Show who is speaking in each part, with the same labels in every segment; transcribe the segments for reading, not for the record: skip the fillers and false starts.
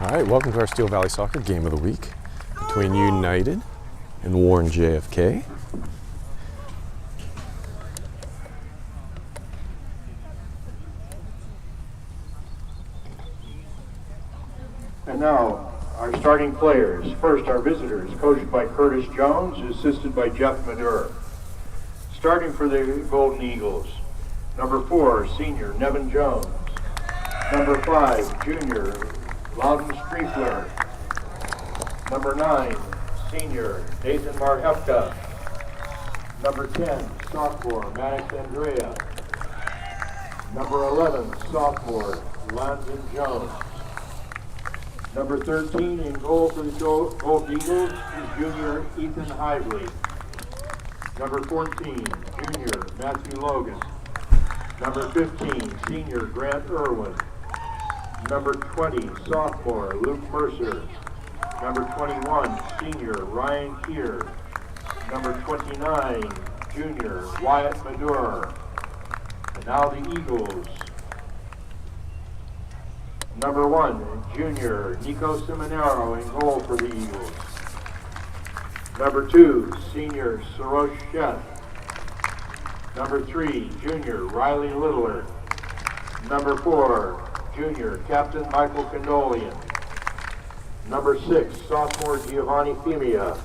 Speaker 1: All right, welcome to our Steel Valley Soccer Game of the Week between United and Warren JFK.
Speaker 2: And now, our starting players. First, our visitors, coached by Curtis Jones, assisted by Jeff Madure. Starting for the Golden Eagles, number 4, senior Nevin Jones. Number 5, junior Loudon Striefler. Number 9, senior Nathan Marhefka. Number 10, sophomore Maddox Andrea. Number 11, sophomore Landon Jones. Number 13 in goal for the Golden Eagles is junior Ethan Hively. Number 14, junior Matthew Logan. Number 15, senior Grant Irwin. Number 20, sophomore Luke Mercer. Number 21, senior Ryan Keir. Number 29, junior Wyatt Madure. And now the Eagles. Number 1, junior Nico Seminaro in goal for the Eagles. Number 2, senior Sarosh Sheth. Number 3, junior Riley Littler. Number 4, junior Captain Michael Condolian. Number 6, sophomore Giovanni Femia.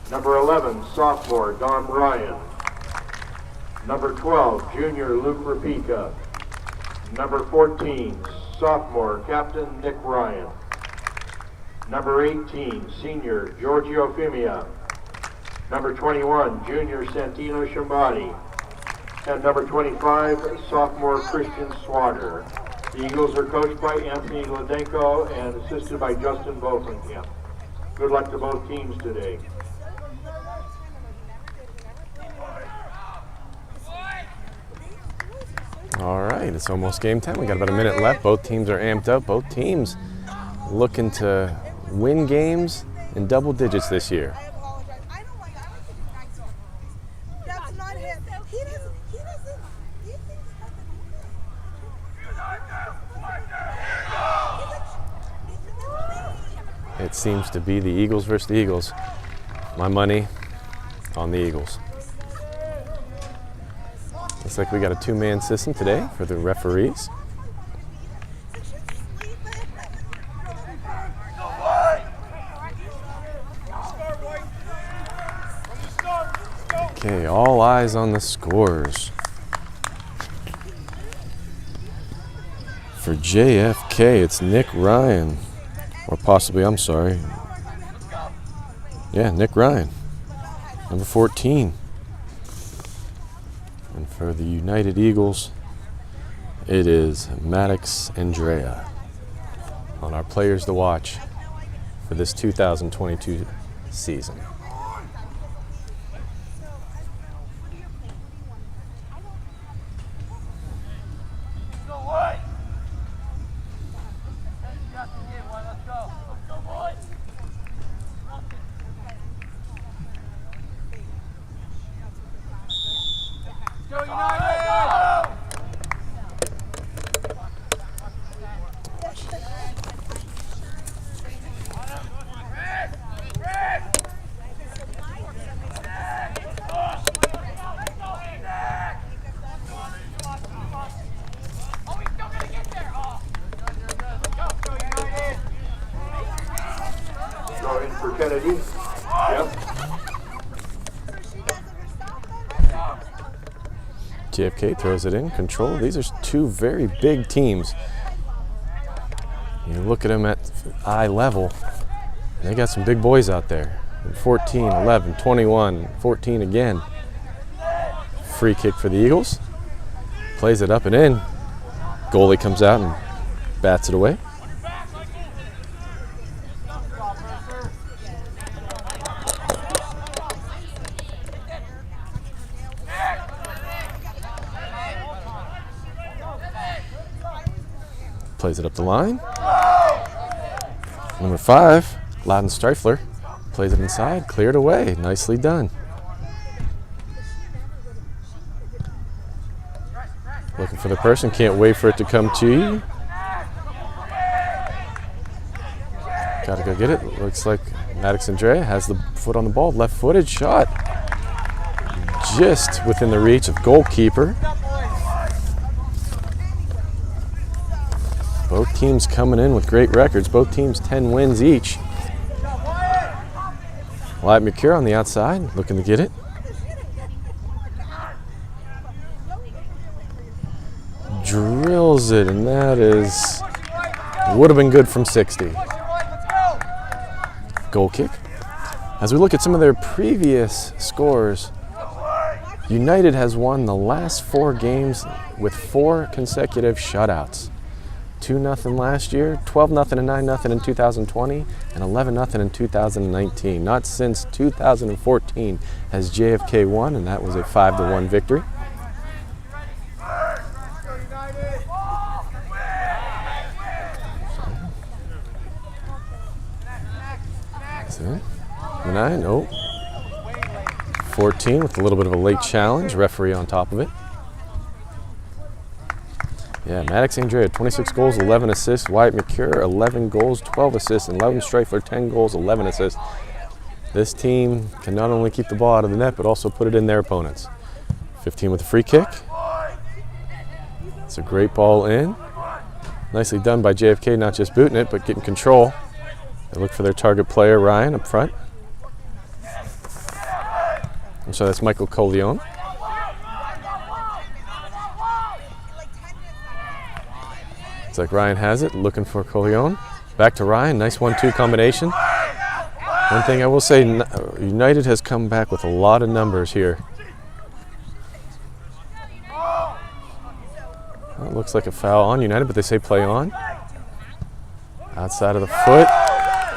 Speaker 2: Number 11, sophomore Don Ryan. Number 12, junior Luke Rapika. Number 14, sophomore Captain Nick Ryan. Number 18, senior Giorgio Femia. Number 21, junior Santino Shambati. And number 25, sophomore Christian Swatter. The Eagles are coached by Anthony Gladenko and assisted by Justin Bokenkamp. Good luck to both teams today.
Speaker 1: All right, it's almost game time. We got about a minute left. Both teams are amped up. Both teams looking to win games in double digits this year. It seems to be the Eagles versus the Eagles. My money on the Eagles. Looks like we got a two-man system today for the referees. Okay, all eyes on the scores. For JFK, it's Nick Ryan. Or possibly, I'm sorry. Yeah, Nick Ryan. Number 14. And for the United Eagles, it is Maddox Andrea on our players to watch for this 2022 season.
Speaker 2: For Kennedy. Yep.
Speaker 1: JFK throws it in, control. These are two very big teams. You look at them at eye level, they got some big boys out there. 14, 11, 21, 14 again. Free kick for the Eagles. Plays it up and in. Goalie comes out and bats it away. Plays it up the line. Number 5, Loudon Striefler, plays it inside, cleared away. Nicely done. Looking for the person, can't wait for it to come to you. Gotta go get it. Looks like Maddox Andrea has the foot on the ball. Left-footed shot. Just within the reach of goalkeeper. Both teams coming in with great records. Both teams 10 wins each. Wyatt McCure on the outside, looking to get it. Drills it, and that would have been good from 60. Goal kick. As we look at some of their previous scores, United has won the last 4 games with 4 consecutive shutouts. 2-0 last year, 12-0 and 9-0 in 2020, and 11-0 in 2019. Not since 2014 has JFK won, and that was a 5-1 victory. Nine, 14 with a little bit of a late challenge. Referee on top of it. Yeah, Maddox Andrea, 26 goals, 11 assists. Wyatt McCure, 11 goals, 12 assists. And Loudon Streifler, 10 goals, 11 assists. This team can not only keep the ball out of the net, but also put it in their opponents. 15 with a free kick. It's a great ball in. Nicely done by JFK, not just booting it, but getting control. They look for their target player, Ryan, up front. And so that's Michael Coleon. It's like Ryan has it, looking for Coleon. Back to Ryan, nice 1-2 combination. One thing I will say, United has come back with a lot of numbers here. Well, it looks like a foul on United, but they say play on. Outside of the foot,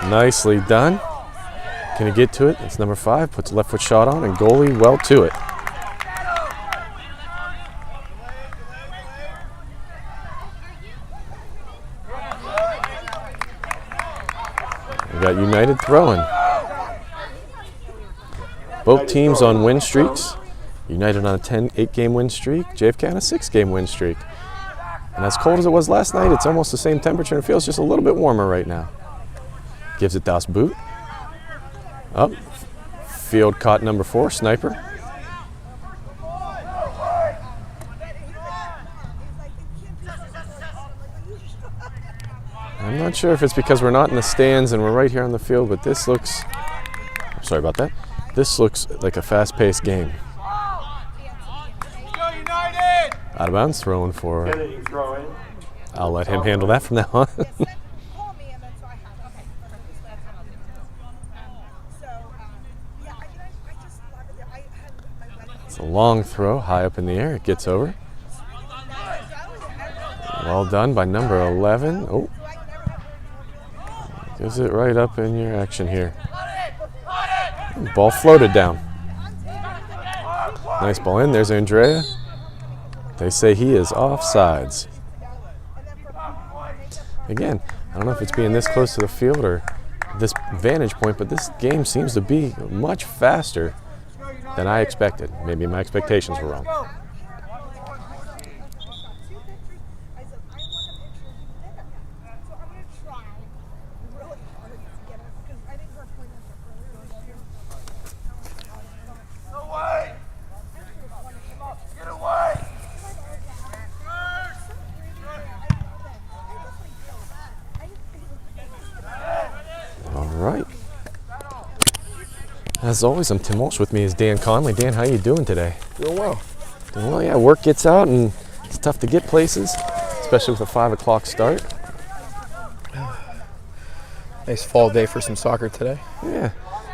Speaker 1: nicely done. Can he get to it? It's number 5, puts a left foot shot on, and goalie well to it. We got United throwing. Both teams on win streaks. United on a 8-game win streak, JFK on a 6-game win streak. And as cold as it was last night, it's almost the same temperature and it feels just a little bit warmer right now. Gives it Das Boot. Up. Field caught number 4, Sniper. I'm not sure if it's because we're not in the stands and we're right here on the field, but this looks, sorry about that, this looks like a fast-paced game. Out of bounds, throwing for, I'll let him handle that from now on. It's a long throw, high up in the air, it gets over. Well done by number 11. Oh, gives it right up in your action here. Ball floated down. Nice ball in, there's Andrea. They say he is offsides. Again, I don't know if it's being this close to the field or this vantage point, but this game seems to be much faster than I expected. Maybe my expectations were wrong. As always, I'm Tim Walsh. With me is Dan Conley. Dan, how you doing today?
Speaker 3: Doing well.
Speaker 1: Doing well, yeah. Work gets out and it's tough to get places, especially with a 5 o'clock start.
Speaker 3: Nice fall day for some soccer today.
Speaker 1: Yeah.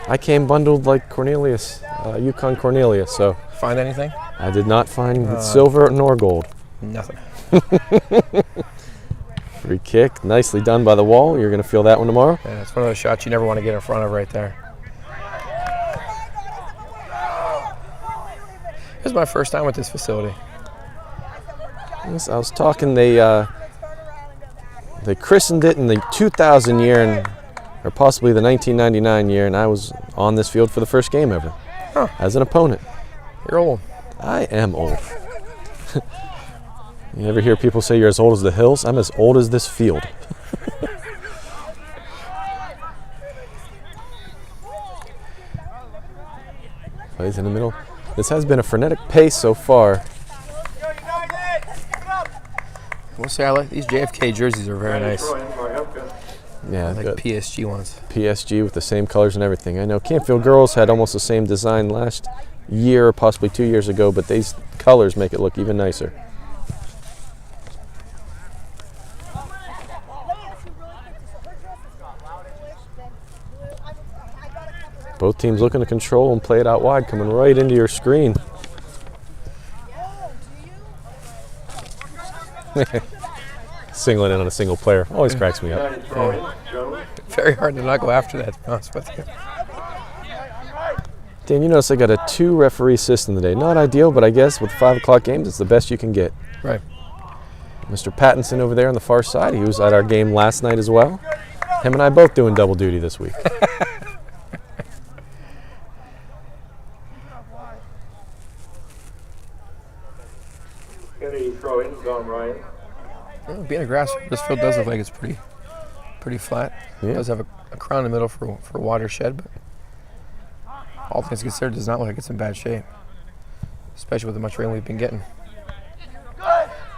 Speaker 1: I came bundled like Cornelius, Yukon Cornelius, so.
Speaker 3: Find anything?
Speaker 1: I did not find silver nor gold.
Speaker 3: Nothing.
Speaker 1: Free kick, nicely done by the wall. You're going to feel that one tomorrow.
Speaker 3: Yeah, it's one of those shots you never want to get in front of right there. This is my first time with this facility.
Speaker 1: Yes, I was talking, they christened it in the 2000 year, or possibly the 1999 year, and I was on this field for the first game ever, as an opponent.
Speaker 3: You're old.
Speaker 1: I am old. You ever hear people say you're as old as the hills? I'm as old as this field. Plays in the middle. This has been a frenetic pace so far.
Speaker 3: We'll say I like these JFK jerseys are very nice.
Speaker 1: Yeah,
Speaker 3: Like PSG ones.
Speaker 1: PSG with the same colors and everything. I know Canfield girls had almost the same design last year or possibly 2 years ago, but these colors make it look even nicer. Both teams looking to control and play it out wide, coming right into your screen. Singling in on a single player always cracks me up.
Speaker 3: Very hard to not go after that, to be honest with you.
Speaker 1: Dan, you notice I got a 2-referee system today. Not ideal, but I guess with 5 o'clock games, it's the best you can get.
Speaker 3: Right.
Speaker 1: Mr. Pattinson over there on the far side, he was at our game last night as well. Him and I both doing double duty this week.
Speaker 2: Kennedy throw in, gone Ryan.
Speaker 3: Well, being a grass, this field does look like it's pretty flat.
Speaker 1: Yeah.
Speaker 3: It does have a crown in the middle for a watershed, but all things considered, it does not look like it's in bad shape, especially with the much rain we've been getting.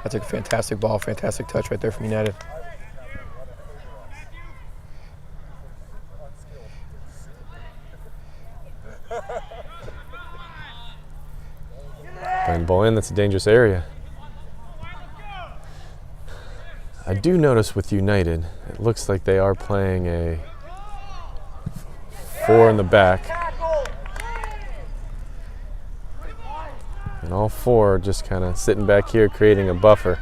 Speaker 3: That's a fantastic ball, fantastic touch right there from United.
Speaker 1: Playing the ball in, that's a dangerous area. I do notice with United, it looks like they are playing a 4 in the back. And all 4 are just kind of sitting back here creating a buffer.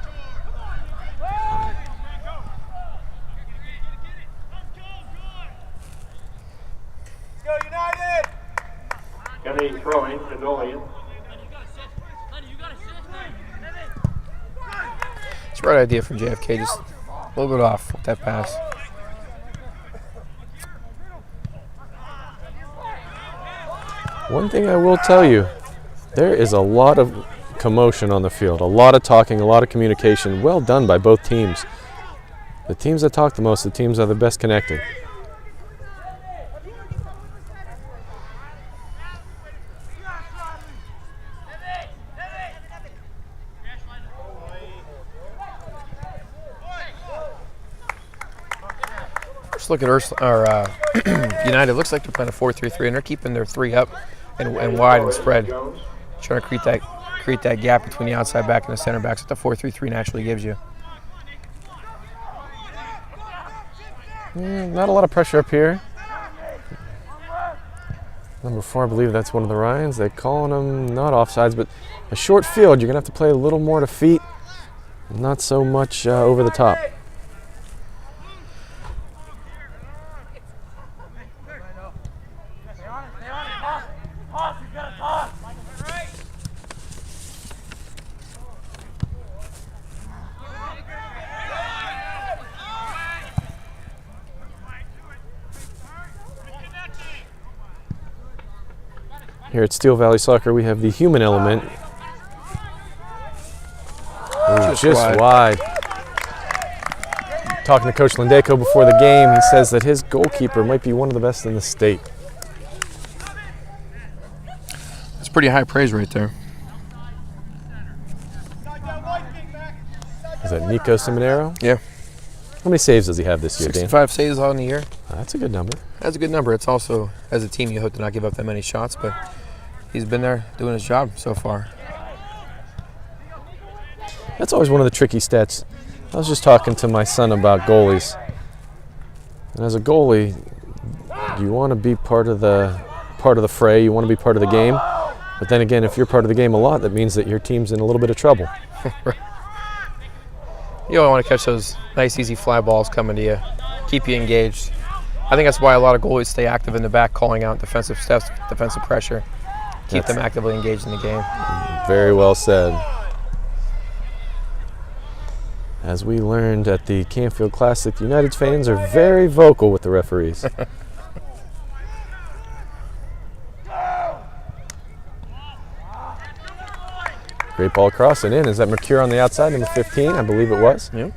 Speaker 2: Kennedy throwing, Canolian.
Speaker 3: It's the right idea from JFK, just a little bit off with that pass.
Speaker 1: One thing I will tell you, there is a lot of commotion on the field, a lot of talking, a lot of communication. Well done by both teams. The teams that talk the most, the teams that are the best connected.
Speaker 3: Just look at United. Looks like they're playing a 4-3-3, and they're keeping their 3 up and wide and spread, trying to create that gap between the outside back and the center backs that the 4-3-3 naturally gives you.
Speaker 1: Not a lot of pressure up here. Number 4, I believe that's one of the Ryans. They're calling them not offsides, but a short field. You're going to have to play a little more to feet, not so much over the top. Here at Steel Valley Soccer, we have the human element. Ooh, just wide. Talking to Coach Lendeco before the game, he says that his goalkeeper might be one of the best in the state.
Speaker 3: It's pretty high praise right there.
Speaker 1: Is that Nico Simonero?
Speaker 3: Yeah.
Speaker 1: How many saves does he have this year, Dan?
Speaker 3: 65 saves on the year.
Speaker 1: That's a good number.
Speaker 3: That's a good number. It's also, as a team, you hope to not give up that many shots, but he's been there doing his job so far.
Speaker 1: That's always one of the tricky stats. I was just talking to my son about goalies. And as a goalie, you want to be part of the fray, you want to be part of the game. But then again, if you're part of the game a lot, that means that your team's in a little bit of trouble.
Speaker 3: You don't want to catch those nice, easy fly balls coming to you, keep you engaged. I think that's why a lot of goalies stay active in the back, calling out defensive steps, defensive pressure, keep them actively engaged in the game.
Speaker 1: Very well said. As we learned at the Canfield Classic, United fans are very vocal with the referees. Great ball across and in. Is that Mercure on the outside, number 15? I believe it was.
Speaker 3: Yeah.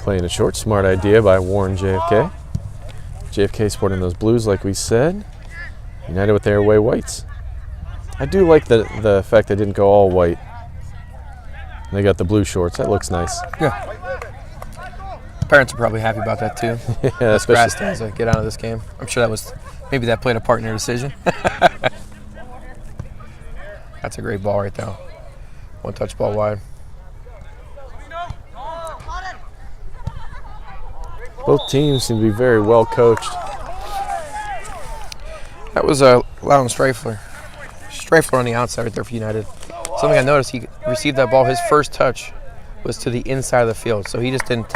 Speaker 1: Playing it short, smart idea by Warren JFK. JFK sporting those blues like we said. United with their away whites. I do like the fact they didn't go all white. They got the blue shorts. That looks nice.
Speaker 3: Yeah. Parents are probably happy about that too.
Speaker 1: Yeah,
Speaker 3: Grass
Speaker 1: especially.
Speaker 3: stands to get out of this game. I'm sure maybe that played a part in their decision. That's a great ball right there. One touch ball wide.
Speaker 1: Both teams seem to be very well coached.
Speaker 3: That was Loudon Streifler. Streifler on the outside right there for United. Something I noticed, he received that ball. His first touch was to the inside of the field, so he just didn't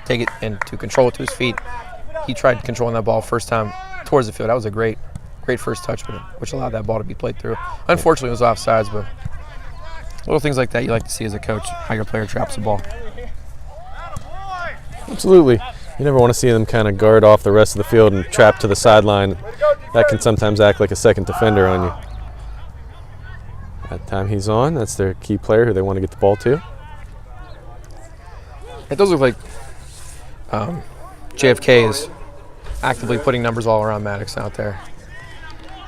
Speaker 3: take it and to control it to his feet. He tried controlling that ball first time towards the field. That was a great first touch, which allowed that ball to be played through. Unfortunately, it was offsides, but little things like that you like to see as a coach, how your player traps the ball.
Speaker 1: Absolutely. You never want to see them kind of guard off the rest of the field and trap to the sideline. That can sometimes act like a second defender on you. That time he's on, that's their key player who they want to get the ball to.
Speaker 3: It does look like JFK is actively putting numbers all around Maddox out there.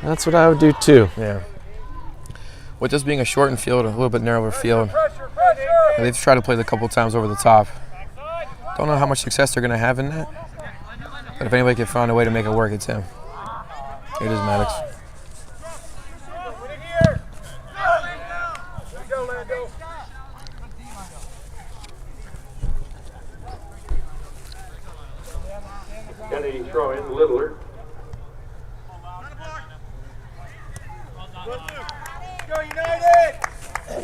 Speaker 1: That's what I would do too.
Speaker 3: Yeah. With this being a shortened field, a little bit narrower field, they've tried to play it a couple times over the top. Don't know how much success they're going to have in that. But if anybody can find a way to make it work, it's him. It is Maddox.
Speaker 2: Kennedy throw in Littler.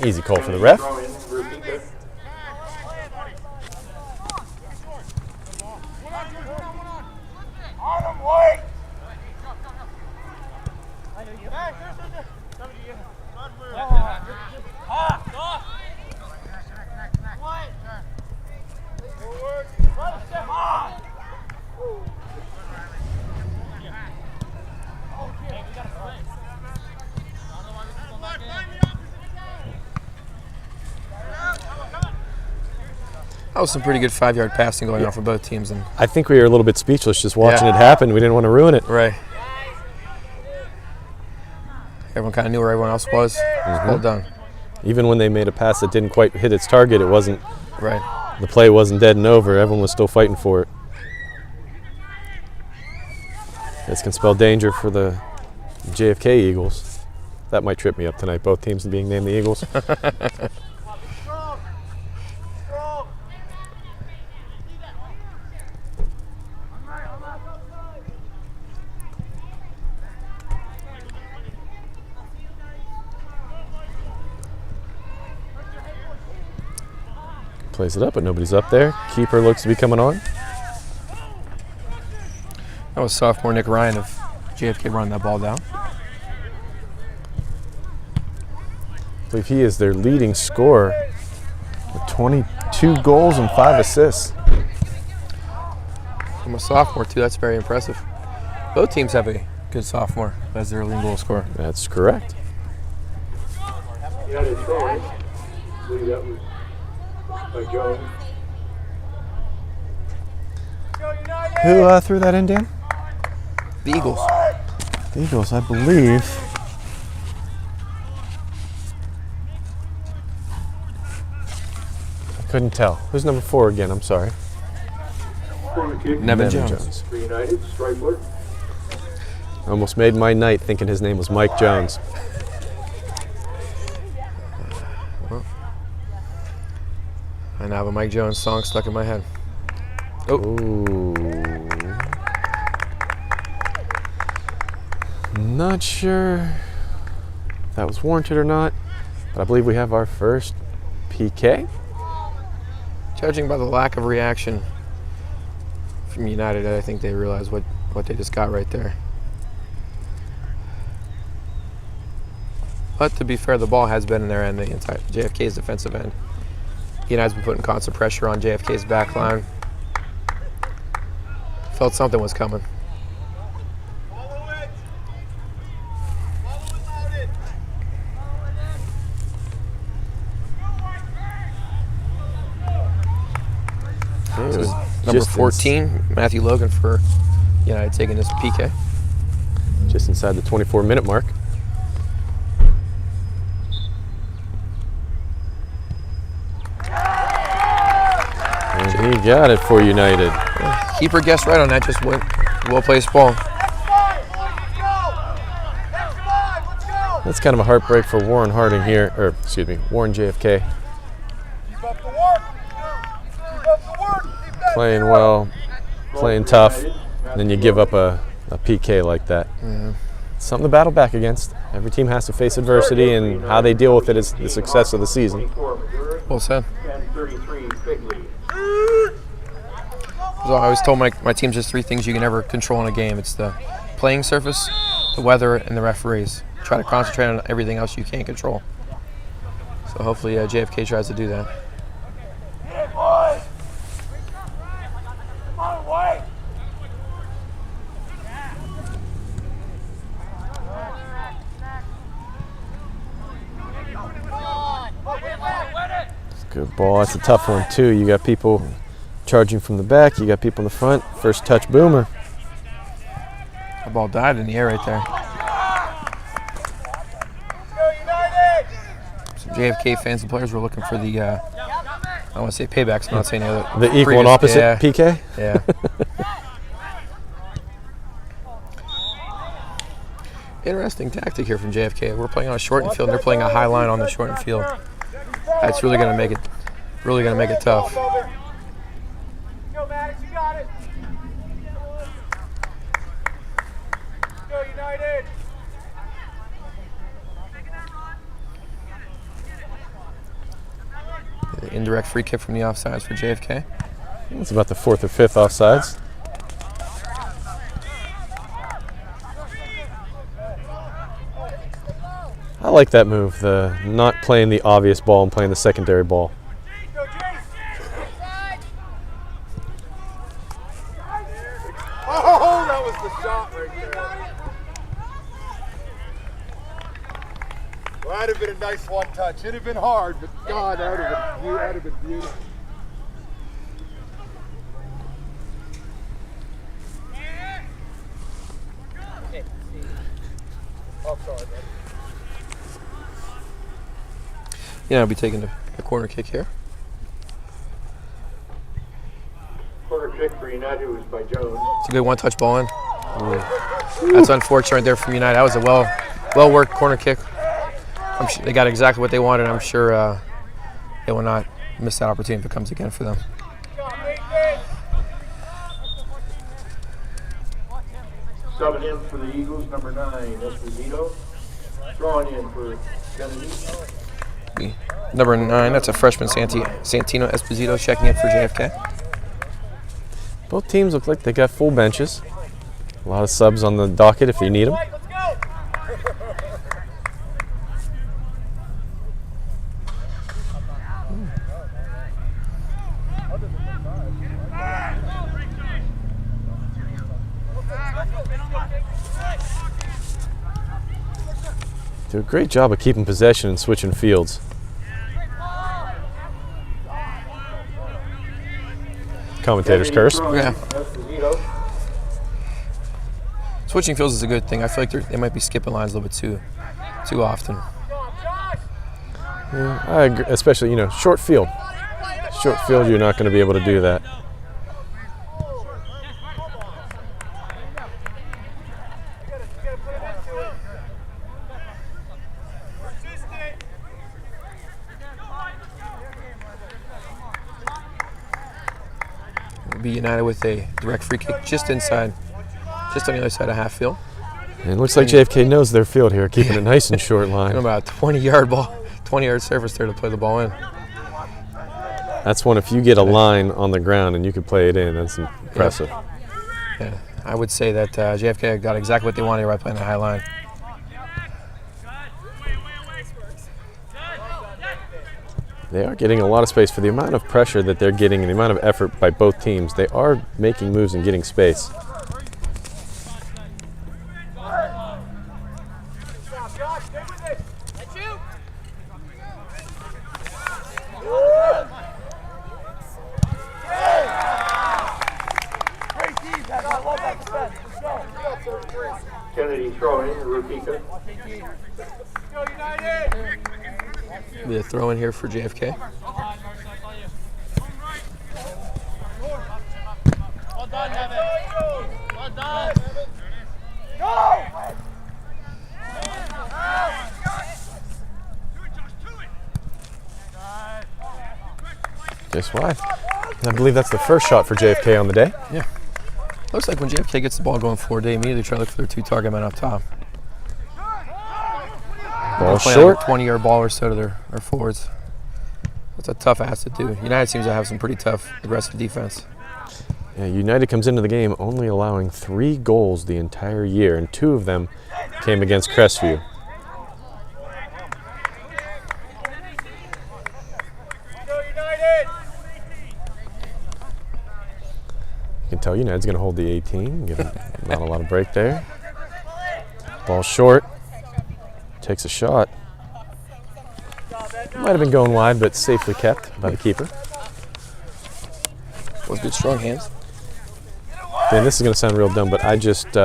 Speaker 1: Easy call for the ref.
Speaker 2: Throw in Rafika.
Speaker 3: That was some pretty good 5-yard passing going on for both teams. And
Speaker 1: I think we were a little bit speechless just watching
Speaker 3: Yeah.
Speaker 1: it happen. We didn't want to ruin it.
Speaker 3: right. Everyone kind of knew where everyone else was. Well done.
Speaker 1: Even when they made a pass that didn't quite hit its target, it wasn't,
Speaker 3: Right.
Speaker 1: the play wasn't dead and over. Everyone was still fighting for it. This can spell danger for the JFK Eagles. That might trip me up tonight, both teams being named the Eagles. Plays it up, but nobody's up there. Keeper looks to be coming on.
Speaker 3: That was sophomore Nick Ryan of JFK running that ball down.
Speaker 1: I believe he is their leading scorer with 22 goals and 5 assists.
Speaker 3: From a sophomore, too. That's very impressive. Both teams have a good sophomore as their leading goal scorer.
Speaker 1: That's correct.
Speaker 2: United throw in. I believe that was by Jones.
Speaker 1: Who threw that in, Dan?
Speaker 3: The Eagles.
Speaker 1: The Eagles, I believe. I couldn't tell. Who's number 4 again? I'm sorry.
Speaker 2: Corner kick.
Speaker 3: Nevin
Speaker 1: Nevin
Speaker 3: Jones.
Speaker 2: For United, Streifler.
Speaker 1: Almost made my night thinking his name was Mike Jones.
Speaker 3: I now have a Mike Jones song stuck in my head.
Speaker 1: Ooh. Not sure if that was warranted or not, but I believe we have our first PK.
Speaker 3: Judging by the lack of reaction from United, I think they realize what they just got right there. But to be fair, the ball has been in their end, the entire JFK's defensive end. United's been putting constant pressure on JFK's back line. Felt something was coming.
Speaker 1: Okay, it was
Speaker 3: Number
Speaker 1: just
Speaker 3: 14, Matthew Logan for United taking this PK.
Speaker 1: Just inside the 24-minute mark. And he got it for United.
Speaker 3: Keeper guessed right on that, just went well-placed ball.
Speaker 1: That's kind of a heartbreak for Warren Harding here, or excuse me, Warren JFK. Playing well, playing tough, and then you give up a PK like that. Something to battle back against. Every team has to face adversity, and how they deal with it is the success of the season.
Speaker 3: Well said. So I always told my teams there's 3 things you can never control in a game. It's the playing surface, the weather, and the referees. Try to concentrate on everything else you can't control. So hopefully JFK tries to do that.
Speaker 1: Good ball. That's a tough one, too. You got people charging from the back. You got people in the front. First touch, boomer.
Speaker 3: The ball died in the air right there. Some JFK fans and players were looking for the, I don't want to say paybacks, I'm not saying the other.
Speaker 1: The equal and opposite PK?
Speaker 3: Yeah. Interesting tactic here from JFK. We're playing on a shortened field, and they're playing a high line on the shortened field. That's really going to make it tough.
Speaker 4: Go, Maddox, you got it. Go, United.
Speaker 3: The indirect free kick from the offsides for JFK.
Speaker 1: It's about the 4th or 5th offsides. I like that move, the not playing the obvious ball and playing the secondary ball.
Speaker 4: Oh, that was the shot right there. Well, that'd have been a nice one touch. It'd have been hard, but God, that would have been beautiful. Oh, sorry, buddy.
Speaker 3: Yeah, I'll be taking the corner kick here.
Speaker 2: Corner kick for United was by Jones.
Speaker 3: It's a good one-touch ball in. That's unfortunate right there from United. That was a well-worked corner kick. I'm sure they got exactly what they wanted. I'm sure they will not miss that opportunity if it comes again for them.
Speaker 2: Subbing in for the Eagles, number 9, Esposito. Drawing in for Kennedy.
Speaker 3: Number 9, that's a freshman, Santino Esposito, checking in for JFK.
Speaker 1: Both teams look like they got full benches. A lot of subs on the docket if you need them. Do a great job of keeping possession and switching fields. Commentators curse.
Speaker 3: Yeah. Switching fields is a good thing. I feel like they might be skipping lines a little bit too often.
Speaker 1: Yeah, I agree, especially, short field. Short field, you're not going to be able to do that.
Speaker 3: Be United with a direct free kick just inside, just on the other side of half field.
Speaker 1: And it looks like JFK knows their field here, keeping it nice and short line.
Speaker 3: About a 20-yard surface there to play the ball in.
Speaker 1: That's one, if you get a line on the ground and you could play it in, that's impressive.
Speaker 3: Yeah, I would say that JFK got exactly what they wanted by playing the high line.
Speaker 1: They are getting a lot of space for the amount of pressure that they're getting and the amount of effort by both teams. They are making moves and getting space.
Speaker 2: throw-in, Rukika.
Speaker 3: Be a throw in here for JFK.
Speaker 5: Well done, Evan. Well done.
Speaker 1: Guess why? I believe that's the first shot for JFK on the day.
Speaker 3: Yeah. Looks like when JFK gets the ball going forward, they immediately try to look for their two target men up top.
Speaker 1: Ball
Speaker 3: Play
Speaker 1: short.
Speaker 3: a 20-yard ball or so to their forwards. That's a tough ass to do. United seems to have some pretty tough, aggressive defense.
Speaker 1: Yeah, United comes into the game only allowing 3 goals the entire year, and 2 of them came against Crestview. You can tell United's going to hold the 18. Give them not a lot of break there. Ball short. Takes a shot. Might have been going wide, but safely kept by the keeper.
Speaker 3: Those good, strong hands.
Speaker 1: Dan, this is going to sound real dumb, but I just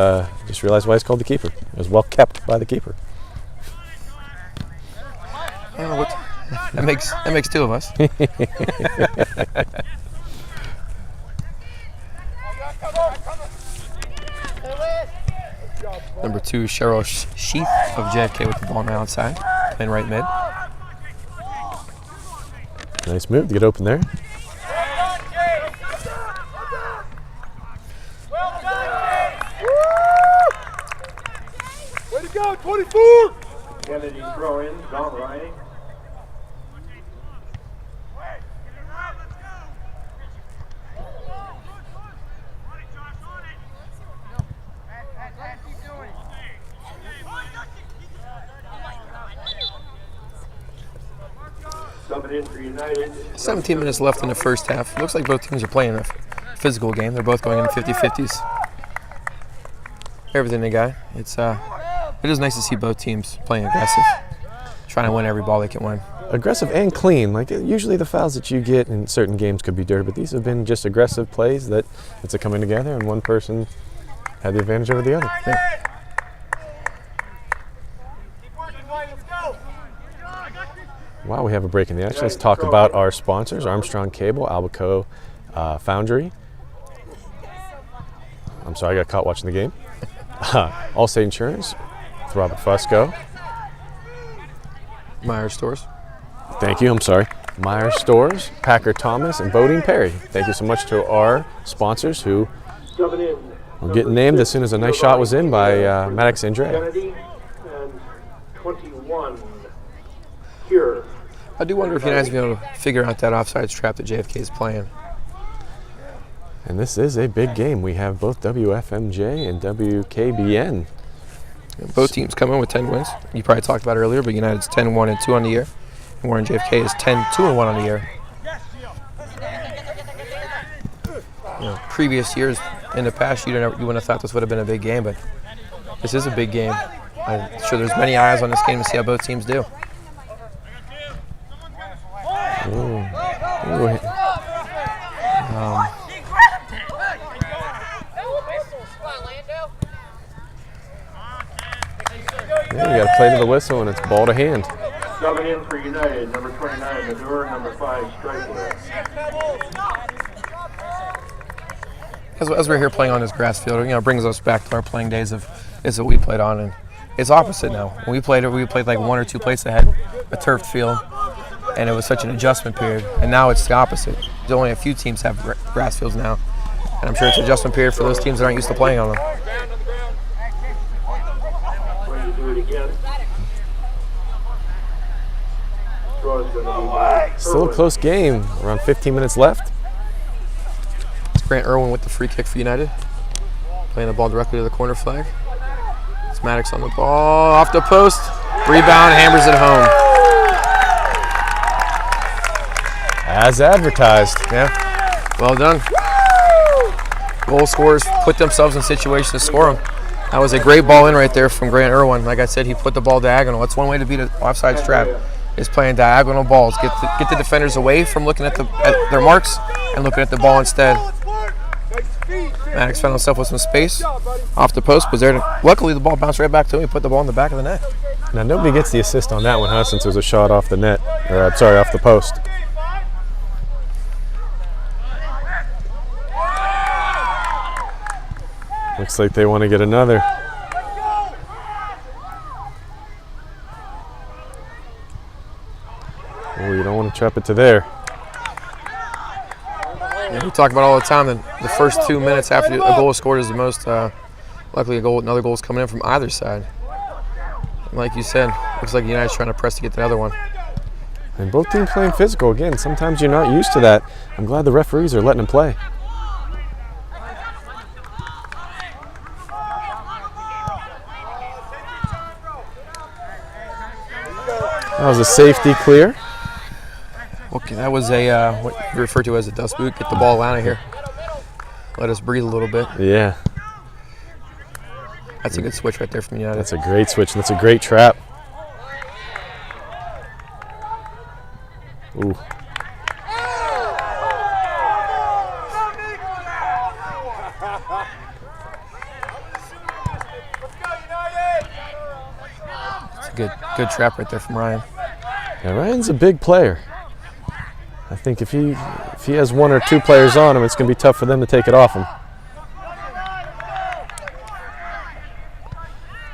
Speaker 1: realized why it's called the keeper. It was well kept by the keeper.
Speaker 3: I don't know what. That makes 2 of us. Number 2, Cheryl Sheath of JFK with the ball on the outside, playing right mid.
Speaker 1: Nice move to get open there.
Speaker 4: Way to go, 24!
Speaker 2: Kennedy throw-in, Don Ryan. Subbing in for United.
Speaker 3: 17 minutes left in the first half. Looks like both teams are playing a physical game. They're both going in 50-50s. Everything they got. It is nice to see both teams playing aggressive, trying to win every ball they can win.
Speaker 1: Aggressive and clean. Like usually the fouls that you get in certain games could be dirty, but these have been just aggressive plays that it's a coming together, and one person had the advantage over the other. Yeah. Wow, we have a break in the action. Let's talk about our sponsors: Armstrong Cable, Albaco Foundry. I'm sorry, I got caught watching the game. Allstate Insurance, with Robert Fusco.
Speaker 3: Meyer Stores.
Speaker 1: Thank you, I'm sorry. Meyer Stores, Packer Thomas, and Bodine Perry. Thank you so much to our sponsors who were getting named as soon as a nice shot was in by Maddox Indre.
Speaker 2: Kennedy and 21 here.
Speaker 3: I do wonder if United's going to be able to figure out that offsides trap that JFK is playing.
Speaker 1: And this is a big game. We have both WFMJ and WKBN.
Speaker 3: Both teams come in with 10 wins. You probably talked about it earlier, but United's 10-1-2 on the year. And Warren JFK is 10-2-1 on the year. Previous years in the past, you wouldn't have thought this would have been a big game, but this is a big game. I'm sure there's many eyes on this game to see how both teams do.
Speaker 1: Ooh. Yeah, you got to play to the whistle, and it's ball to hand.
Speaker 2: Subbing in for United, number 29, Madure, number 5, Striker.
Speaker 3: As we're here playing on this grass field, it brings us back to our playing days of what we played on, and it's opposite now. When we played like 1 or 2 places ahead, a turfed field, and it was such an adjustment period. And now it's the opposite. There's only a few teams have grass fields now, and I'm sure it's an adjustment period for those teams that aren't used to playing on them.
Speaker 1: Still a close game. Around 15 minutes left.
Speaker 3: It's Grant Irwin with the free kick for United. Playing the ball directly to the corner flag. It's Maddox on the ball. Off the post. Rebound. Hammers it home.
Speaker 1: As advertised.
Speaker 3: Yeah. Well done. Goal scorers put themselves in situations to score them. That was a great ball in right there from Grant Irwin. Like I said, he put the ball diagonal. That's one way to beat an offside trap, is playing diagonal balls. Get the defenders away from looking at their marks and looking at the ball instead.
Speaker 4: Nice feet,
Speaker 3: Maddox found himself with some space off the post. Was there? Luckily, the ball bounced right back to him. He put the ball in the back of the net.
Speaker 1: Now nobody gets the assist on that one, huh? Since it was a shot off the net, or I'm sorry, off the post. Looks like they want to get another. Oh, you don't want to trap it to there.
Speaker 3: Yeah, we talk about all the time that the first 2 minutes after a goal is scored is the most likely another goal is coming in from either side. And like you said, looks like United's trying to press to get the other one.
Speaker 1: And both teams playing physical. Again, sometimes you're not used to that. I'm glad the referees are letting them play. That was a safety clear.
Speaker 3: Okay, that was a what you refer to as a dust boot. Get the ball out of here. Let us breathe a little bit.
Speaker 1: Yeah,
Speaker 3: That's a good switch right there from United.
Speaker 1: that's a great switch. That's a great trap. Ooh.
Speaker 3: It's a good trap right there from Ryan.
Speaker 1: Yeah, Ryan's a big player. I think if he has one or two players on him, it's going to be tough for them to take it off him.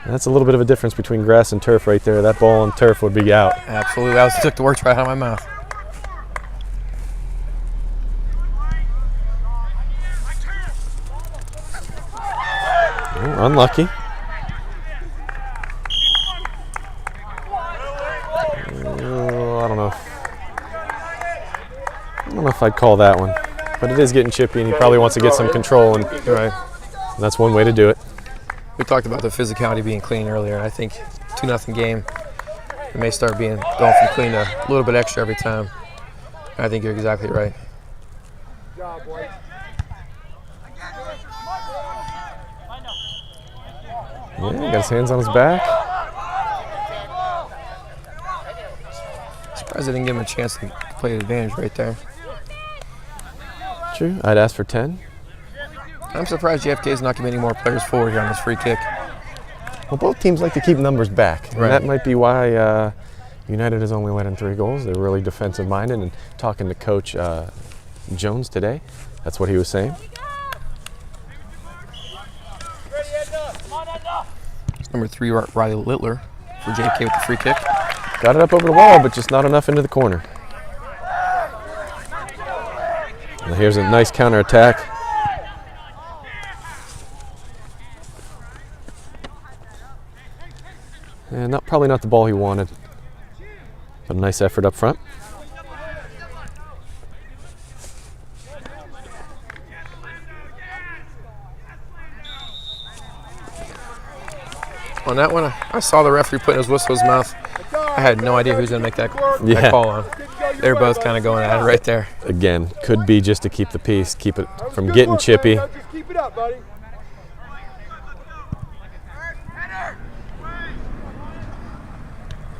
Speaker 1: And that's a little bit of a difference between grass and turf right there. That ball on turf would be out.
Speaker 3: Absolutely, that took the words right out of my mouth.
Speaker 1: Ooh, unlucky. I don't know. I don't know if I'd call that one, but it is getting chippy, and he probably wants to get some control, and
Speaker 3: Right.
Speaker 1: that's one way to do it.
Speaker 3: We talked about the physicality being clean earlier, and I think 2-0 game, it may start going from clean to a little bit extra every time. I think you're exactly right.
Speaker 1: Yeah, he got his hands on his back.
Speaker 3: Surprised they didn't give him a chance to play the advantage right there.
Speaker 1: True. I'd ask for 10.
Speaker 3: I'm surprised JFK is not giving any more players forward here on this free kick.
Speaker 1: Well, both teams like to keep numbers back, and
Speaker 3: Right.
Speaker 1: that might be why United is only letting 3 goals. They're really defensive-minded, and talking to Coach Jones today, that's what he was saying.
Speaker 3: Number 3, Riley Littler for JFK with the free kick.
Speaker 1: Got it up over the wall, but just not enough into the corner. And here's a nice counterattack. And probably not the ball he wanted, but a nice effort up front.
Speaker 3: On that one, I saw the referee putting his whistle in his mouth. I had no idea who was going to make that
Speaker 1: Yeah.
Speaker 3: call on. They were both kind of going at it right there.
Speaker 1: Again, could be just to keep the peace, keep it from getting chippy.
Speaker 4: Just keep it up, buddy.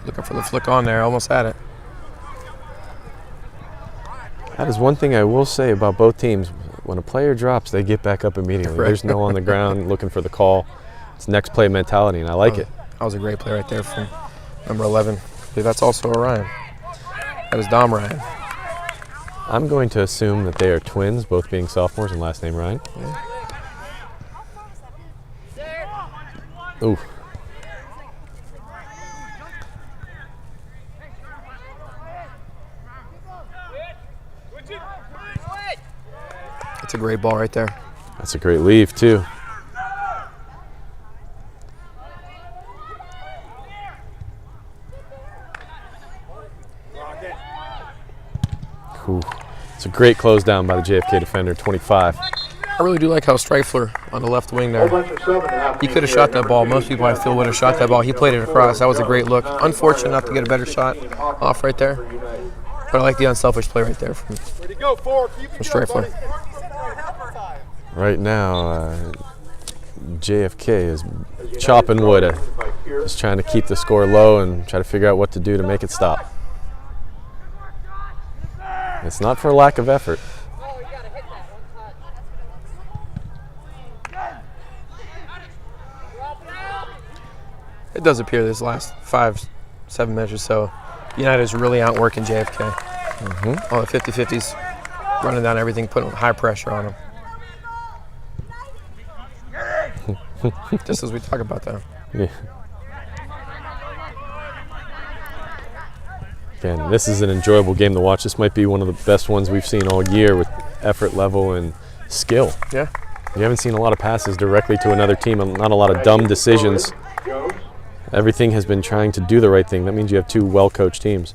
Speaker 3: Looking for the flick on there, almost had it.
Speaker 1: That is one thing I will say about both teams. When a player drops, they get back up immediately.
Speaker 3: Right.
Speaker 1: There's no on the ground looking for the call. It's next play mentality, and I like it.
Speaker 3: That was a great play right there from number 11. I believe that's also a Ryan. That is Dom Ryan.
Speaker 1: I'm going to assume that they are twins, both being sophomores and last name Ryan. Ooh.
Speaker 3: That's a great ball right there.
Speaker 1: That's a great leave, too. Ooh. It's a great close down by the JFK defender, 25.
Speaker 3: I really do like how Streifler on the left wing there. He could have shot that ball. Most people I feel would have shot that ball. He played it across. That was a great look. Unfortunate not to get a better shot off right there. But I like the unselfish play right there from Streifler.
Speaker 1: Right now, JFK is chopping wood, just trying to keep the score low and try to figure out what to do to make it stop. It's not for lack of effort.
Speaker 3: It does appear this last 5-7 minutes or so, United is really outworking JFK.
Speaker 1: Mm-hmm.
Speaker 3: All the 50-50s running down everything, putting high pressure on them. Just as we talk about that.
Speaker 1: Yeah. Again, this is an enjoyable game to watch. This might be one of the best ones we've seen all year with effort level and skill.
Speaker 3: Yeah.
Speaker 1: You haven't seen a lot of passes directly to another team, and not a lot of dumb decisions. Everything has been trying to do the right thing. That means you have two well-coached teams.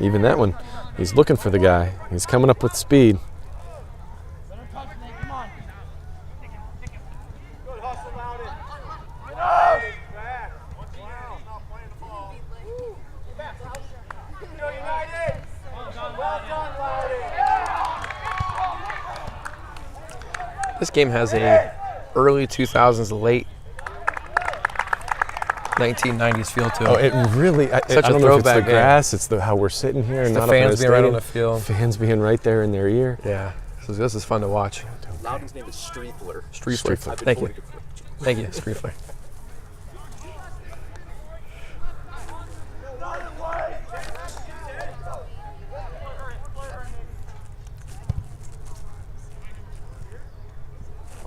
Speaker 1: Even that one, he's looking for the guy. He's coming up with speed.
Speaker 3: This game has a early 2000s, late 1990s feel to it.
Speaker 1: Oh, it really, I
Speaker 3: Such a
Speaker 1: don't know if it's the
Speaker 3: throwback game.
Speaker 1: grass, it's how we're sitting here.
Speaker 3: It's
Speaker 1: and
Speaker 3: the
Speaker 1: not up in
Speaker 3: fans
Speaker 1: a
Speaker 3: being right on
Speaker 1: stadium.
Speaker 3: the field.
Speaker 1: Fans being right there in their ear.
Speaker 3: Yeah, this is fun to watch.
Speaker 6: Loudon's name is Streetler.
Speaker 3: Streetler.
Speaker 1: Streetler.
Speaker 3: Thank you. Thank you, Streetler.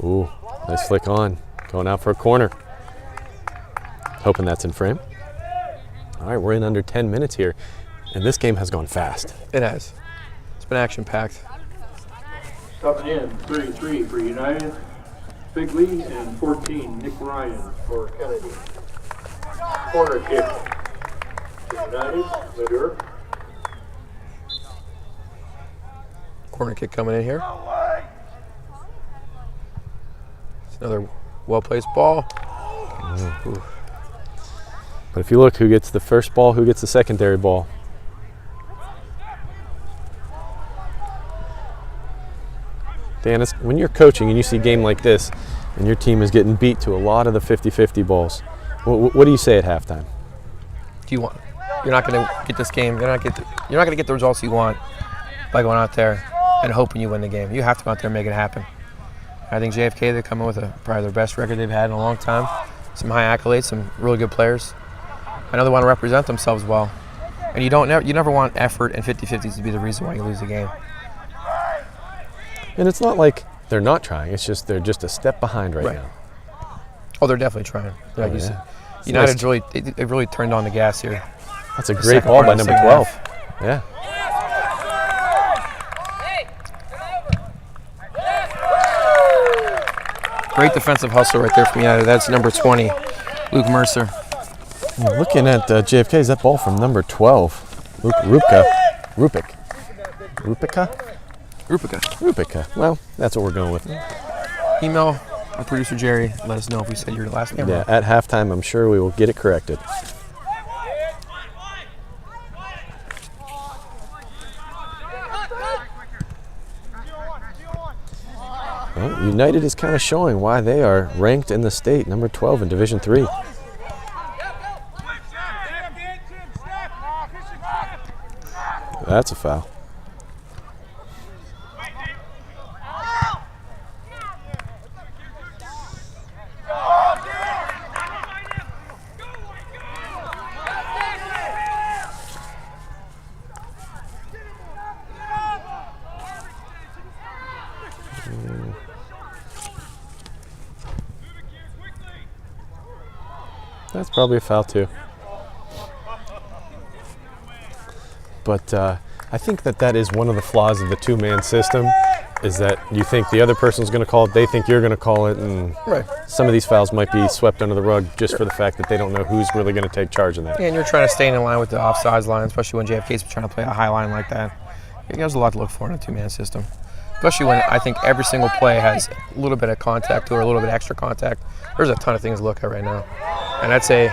Speaker 1: Ooh, nice flick on. Going out for a corner. Hoping that's in frame. All right, we're in under 10 minutes here, and this game has gone fast.
Speaker 3: It has. It's been action-packed.
Speaker 2: Coming in, 33 for United, Figley, and 14, Nick Ryan for Kennedy. Corner kick to United, Madur.
Speaker 3: Corner kick coming in here. It's another well-placed ball. Ooh.
Speaker 1: But if you look, who gets the first ball, who gets the secondary ball? Dan, when you're coaching and you see a game like this and your team is getting beat to a lot of the 50-50 balls, what do you say at halftime?
Speaker 3: Do you want? You're not going to get this game. You're not going to get the results you want by going out there and hoping you win the game. You have to go out there and make it happen. I think JFK, they're coming with probably their best record they've had in a long time. Some high accolades, some really good players. I know they want to represent themselves well. And you never want effort and 50-50s to be the reason why you lose the game.
Speaker 1: And it's not like they're not trying. It's just they're just a step behind right now.
Speaker 3: Oh, they're definitely trying. Like you said,
Speaker 1: It's
Speaker 3: United's
Speaker 1: nice.
Speaker 3: they've really turned on the gas here.
Speaker 1: That's a
Speaker 3: The
Speaker 1: great
Speaker 3: second
Speaker 1: ball
Speaker 3: part
Speaker 1: by
Speaker 3: of the
Speaker 1: number
Speaker 3: second
Speaker 1: 12.
Speaker 3: half.
Speaker 1: Yeah.
Speaker 3: Great defensive hustle right there from United. That's number 20, Luke Mercer.
Speaker 1: Looking at JFK, is that ball from number 12, Luke Rupica? Well, that's what we're going with.
Speaker 3: Email our producer Jerry. Let us know if we said your last name
Speaker 1: Yeah,
Speaker 3: wrong.
Speaker 1: at halftime, I'm sure we will get it corrected. Well, United is kind of showing why they are ranked in the state, number 12 in Division III. That's a foul. That's probably a foul too. But I think that is one of the flaws of the two-man system, is that you think the other person's going to call it, they think you're going to call it, and some of these fouls might be swept under the rug just for the fact that they don't know who's really going to take charge of that.
Speaker 3: And you're trying to stay in line with the offsides line, especially when JFK's trying to play a high line like that. There's a lot to look for in a two-man system, especially when I think every single play has a little bit of contact to it, or a little bit extra contact. There's a ton of things to look at right now. And I'd say,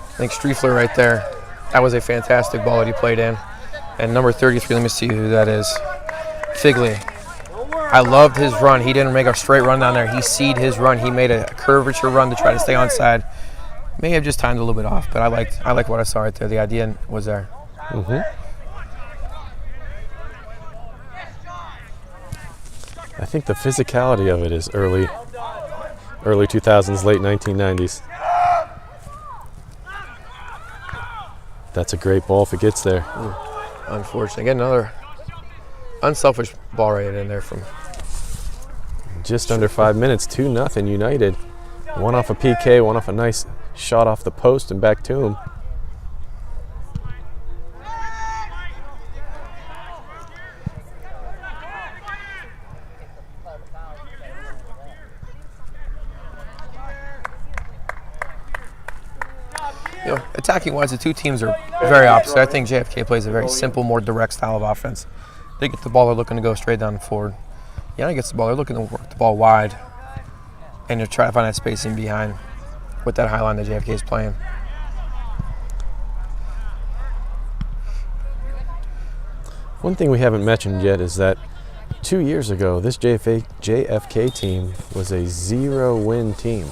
Speaker 3: I think Streifler right there, that was a fantastic ball that he played in. And number 33, let me see who that is, Figley. I loved his run. He didn't make a straight run down there. He seed his run. He made a curvature run to try to stay onside. May have just timed a little bit off, but I liked what I saw right there. The idea was there.
Speaker 1: Mm-hmm. I think the physicality of it is early 2000s, late 1990s. That's a great ball if it gets there.
Speaker 3: Unfortunately, again, another unselfish ball right in there from
Speaker 1: Just under 5 minutes, 2-0 United. One off a PK, one off a nice shot off the post and back to him.
Speaker 3: Attacking-wise, the two teams are very opposite. I think JFK plays a very simple, more direct style of offense. They get the ball, they're looking to go straight down forward. United gets the ball, they're looking to work the ball wide and to try to find that space in behind with that high line that JFK is playing.
Speaker 1: One thing we haven't mentioned yet is that 2 years ago, this JFK team was a 0-win team.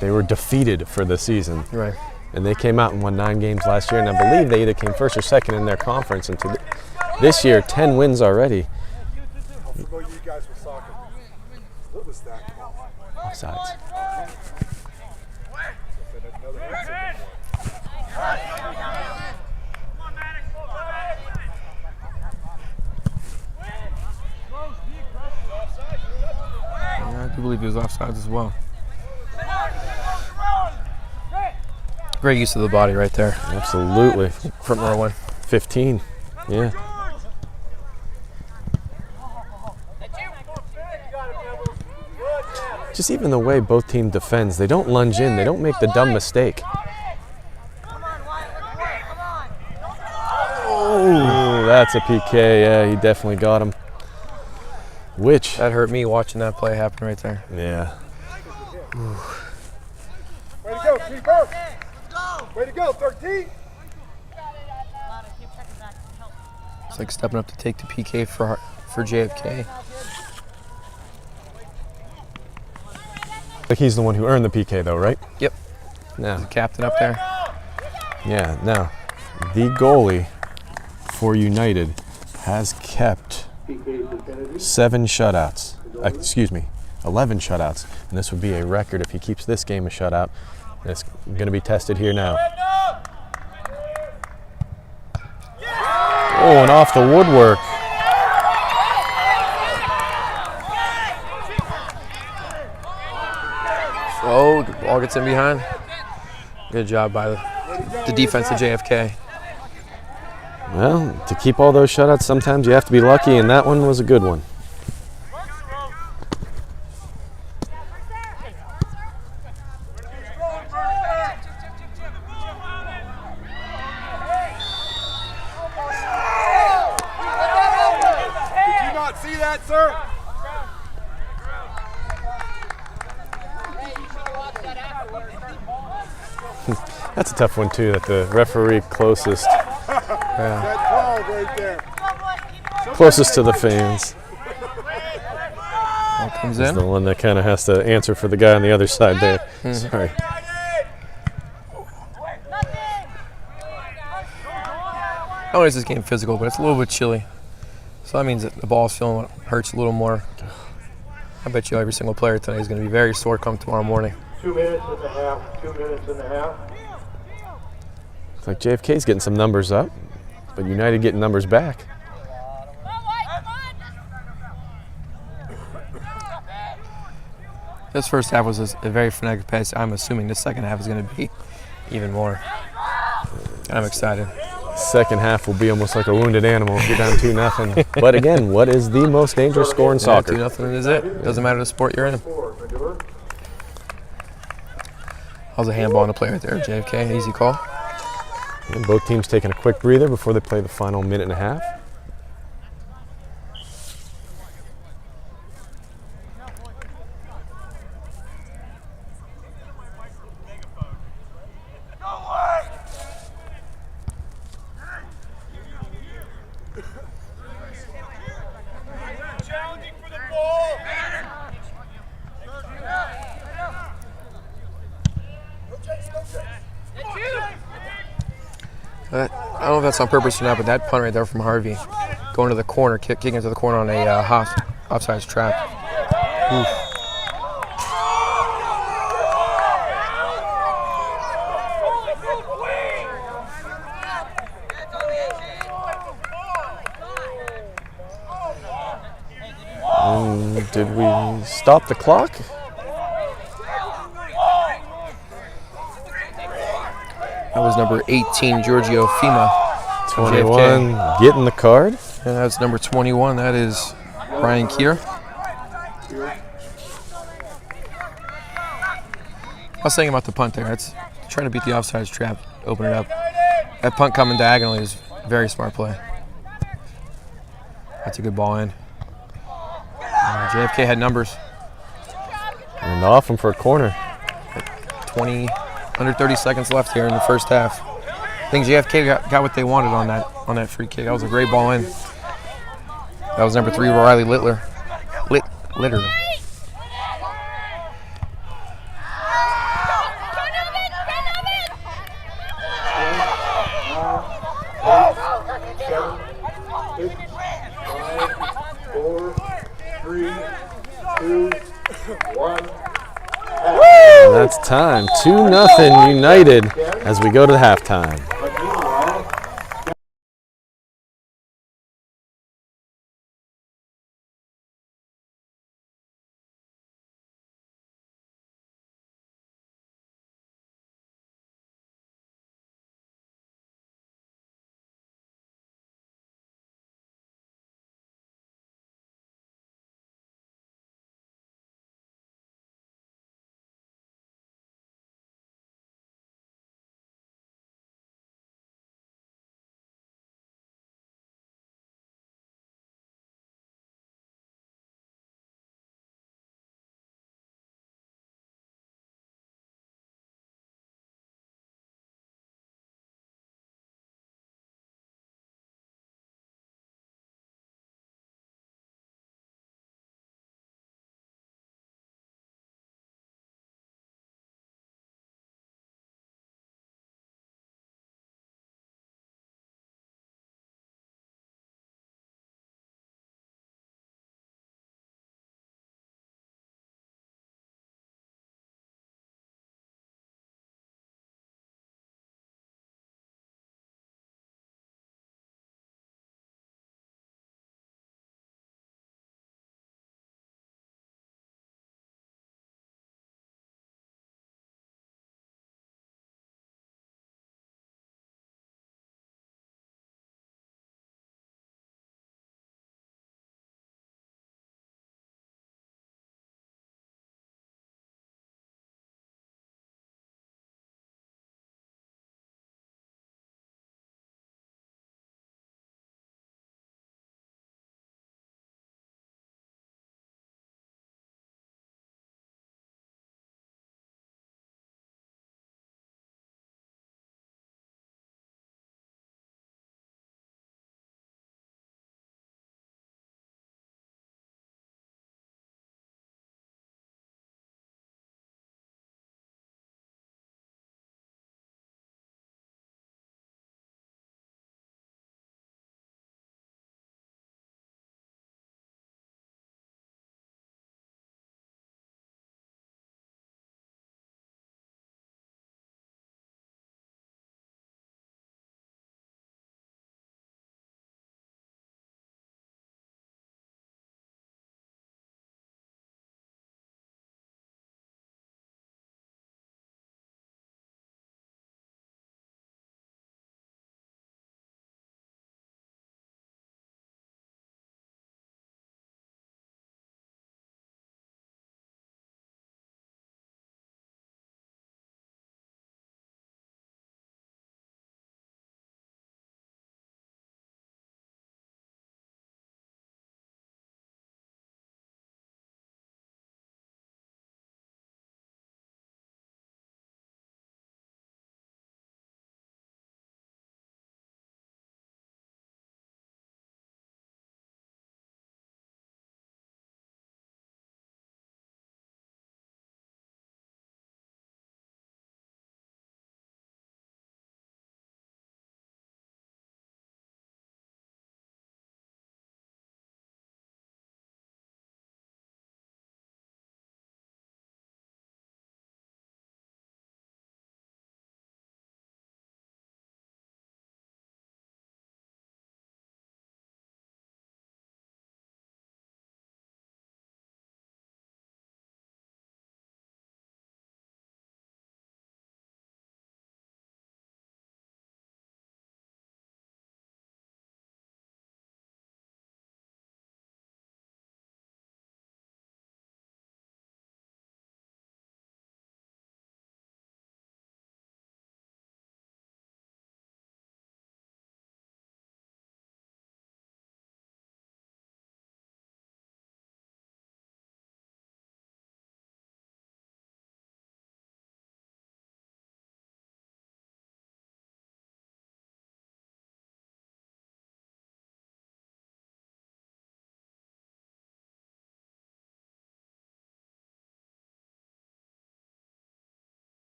Speaker 1: They were defeated for the season.
Speaker 3: Right.
Speaker 1: And they came out and won 9 games last year, and I believe they either came first or second in their conference. And this year, 10 wins already.
Speaker 4: I'll promote you guys with soccer. What was that called?
Speaker 1: Offsides.
Speaker 3: I do believe he was offsides as well. Great use of the body right there.
Speaker 1: Absolutely.
Speaker 3: From row one.
Speaker 1: 15. Yeah. Just even the way both teams defends, they don't lunge in, they don't make the dumb mistake. Oh, that's a PK. Yeah, he definitely got him. Which?
Speaker 3: That hurt me watching that play happen right there.
Speaker 1: Yeah.
Speaker 4: Way to go, keeper! Way to go, 13!
Speaker 3: It's like stepping up to take the PK for JFK.
Speaker 1: Like he's the one who earned the PK though, right?
Speaker 3: Yep.
Speaker 1: Now,
Speaker 3: The captain up there.
Speaker 1: yeah, now, the goalie for United has kept 7 shutouts. 11 shutouts. And this would be a record if he keeps this game a shutout. And it's going to be tested here now. Oh, and off the woodwork.
Speaker 3: Oh, the ball gets in behind. Good job by the defense of JFK.
Speaker 1: Well, to keep all those shutouts, sometimes you have to be lucky, and that one was a good one.
Speaker 4: Did you not see that, sir?
Speaker 1: That's a tough one, too, that the referee closest
Speaker 4: That 12 right there.
Speaker 1: closest to the fans
Speaker 3: Ball comes
Speaker 1: is
Speaker 3: in.
Speaker 1: the one that kind of has to answer for the guy on the other side there. Sorry.
Speaker 3: Not only is this game physical, but it's a little bit chilly. So that means that the ball's feeling hurts a little more. I bet you every single player tonight is going to be very sore come tomorrow morning.
Speaker 2: 2 minutes and a half, 2 minutes and a half.
Speaker 1: It's like JFK's getting some numbers up, but United getting numbers back.
Speaker 3: This first half was a very frenetic pace. I'm assuming this second half is going to be even more. And I'm excited.
Speaker 1: Second half will be almost like a wounded animal if you're down 2-0. But again, what is the most dangerous score in soccer?
Speaker 3: 2-0 is it. Doesn't matter the sport you're in. How's a handball on the play right there, JFK? Easy call.
Speaker 1: And both teams taking a quick breather before they play the final minute and a half.
Speaker 3: if that's on purpose or not, but that punt right there from Harvey, going to the corner, kicking into the corner on a offsides trap. Oof.
Speaker 1: Did we stop the clock?
Speaker 3: That was number 18, Giorgio Fima.
Speaker 1: 21 getting the card.
Speaker 3: And that's number 21. That is Brian Keir. I was saying about the punt there. That's trying to beat the offsides trap, open it up. That punt coming diagonally is a very smart play. That's a good ball in. JFK had numbers.
Speaker 1: And off him for a corner.
Speaker 3: Under 30 seconds left here in the first half. I think JFK got what they wanted on that free kick. That was a great ball in. That was number 3, Riley Litter.
Speaker 1: And that's time. 2-0 United as we go to halftime.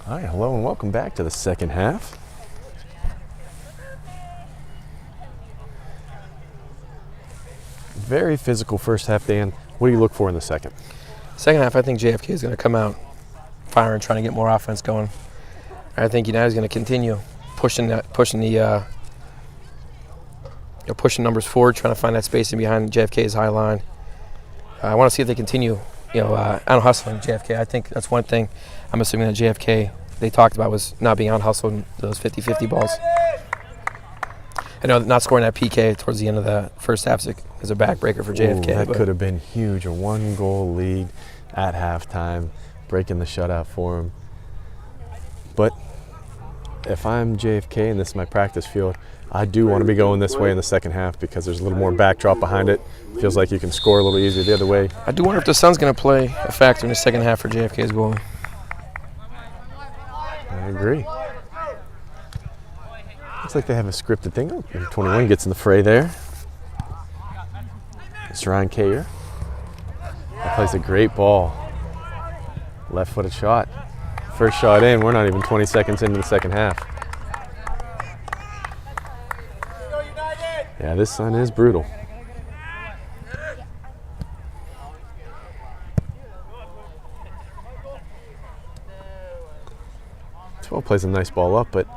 Speaker 1: All right, hello and welcome back to the second half. Very physical first half, Dan. What do you look for in the second?
Speaker 3: Second half, I think JFK is going to come out firing, trying to get more offense going. I think United's going to continue pushing numbers forward, trying to find that spacing behind JFK's high line. I want to see if they continue, out hustling JFK. I think that's one thing I'm assuming that JFK they talked about was not being out hustled those 50-50 balls. I know not scoring that PK towards the end of the first half is a backbreaker for JFK.
Speaker 1: Ooh, that could have been huge. A 1-goal lead at halftime, breaking the shutout for him. But if I'm JFK and this is my practice field, I do want to be going this way in the second half because there's a little more backdrop behind it. Feels like you can score a little easier the other way.
Speaker 3: I do wonder if the sun's going to play a factor in the second half for JFK's goal.
Speaker 1: I agree. Looks like they have a scripted thing. Oh, 21 gets in the fray there. It's Ryan Kayer. That plays a great ball. Left-footed shot. First shot in. We're not even 20 seconds into the second half. Yeah, this sun is brutal. Twelve plays a nice ball up, but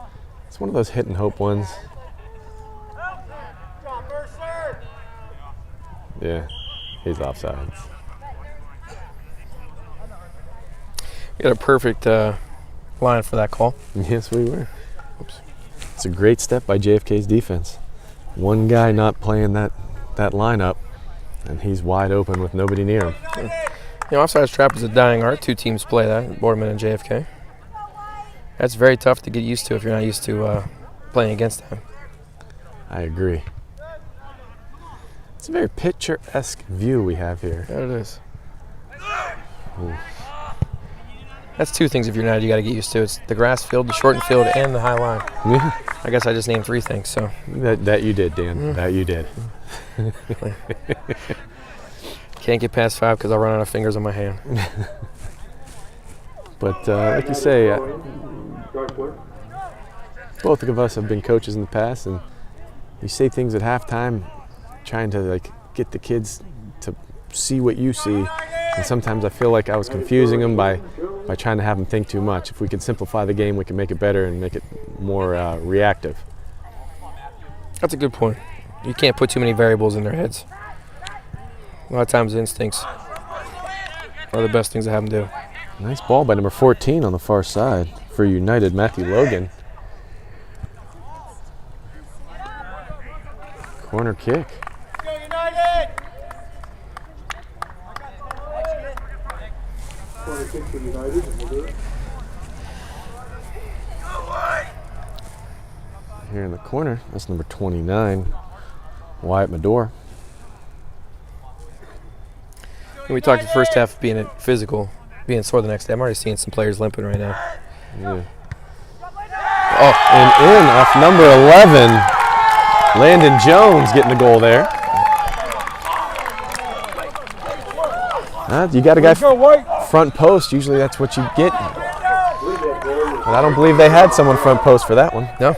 Speaker 1: it's one of those hit and hope ones. Yeah, he's offsides.
Speaker 3: We got a perfect line for that call.
Speaker 1: Yes, we were. Oops. It's a great step by JFK's defense. One guy not playing that lineup, and he's wide open with nobody near him.
Speaker 3: Offside trap is a dying art. Two teams play that, Boardman and JFK. That's very tough to get used to if you're not used to playing against them.
Speaker 1: I agree. It's a very picturesque view we have here.
Speaker 3: There it is.
Speaker 1: Ooh.
Speaker 3: That's two things if you're United you got to get used to. It's the grass field, the shortened field, and the high line.
Speaker 1: Yeah.
Speaker 3: I guess I just named three things. So
Speaker 1: That you did, Dan. That you did.
Speaker 3: Can't get past 5 because I'll run out of fingers on my hand.
Speaker 1: But like you say, both of us have been coaches in the past, and you say things at halftime trying to get the kids to see what you see, and sometimes I feel like I was confusing them by trying to have them think too much. If we could simplify the game, we can make it better and make it more reactive.
Speaker 3: That's a good point. You can't put too many variables in their heads. A lot of times instincts are the best things to have them do.
Speaker 1: Nice ball by number 14 on the far side for United, Matthew Logan. Corner kick.
Speaker 5: Go United!
Speaker 4: Corner kick for United, and we'll do it.
Speaker 1: Here in the corner, that's number 29, Wyatt Medore.
Speaker 3: When we talked the first half being physical, being sore the next day, I'm already seeing some players limping right now.
Speaker 1: Yeah. Oh, and in off number 11, Landon Jones getting the goal there. You got a guy front post. Usually that's what you get. But I don't believe they had someone front post for that one.
Speaker 3: No.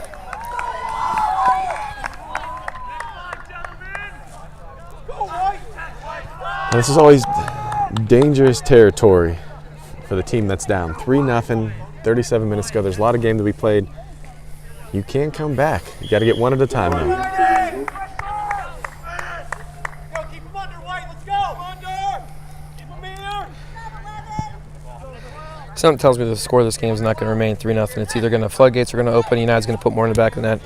Speaker 1: And this is always dangerous territory for the team that's down. 3-0, 37 minutes ago. There's a lot of game to be played. You can't come back. You got to get one at a time now.
Speaker 5: Go, keep him under, White, let's go! Under! Keep him here!
Speaker 3: Something tells me the score of this game is not going to remain 3-0. It's either going to floodgates are going to open, United's going to put more in the back of the net,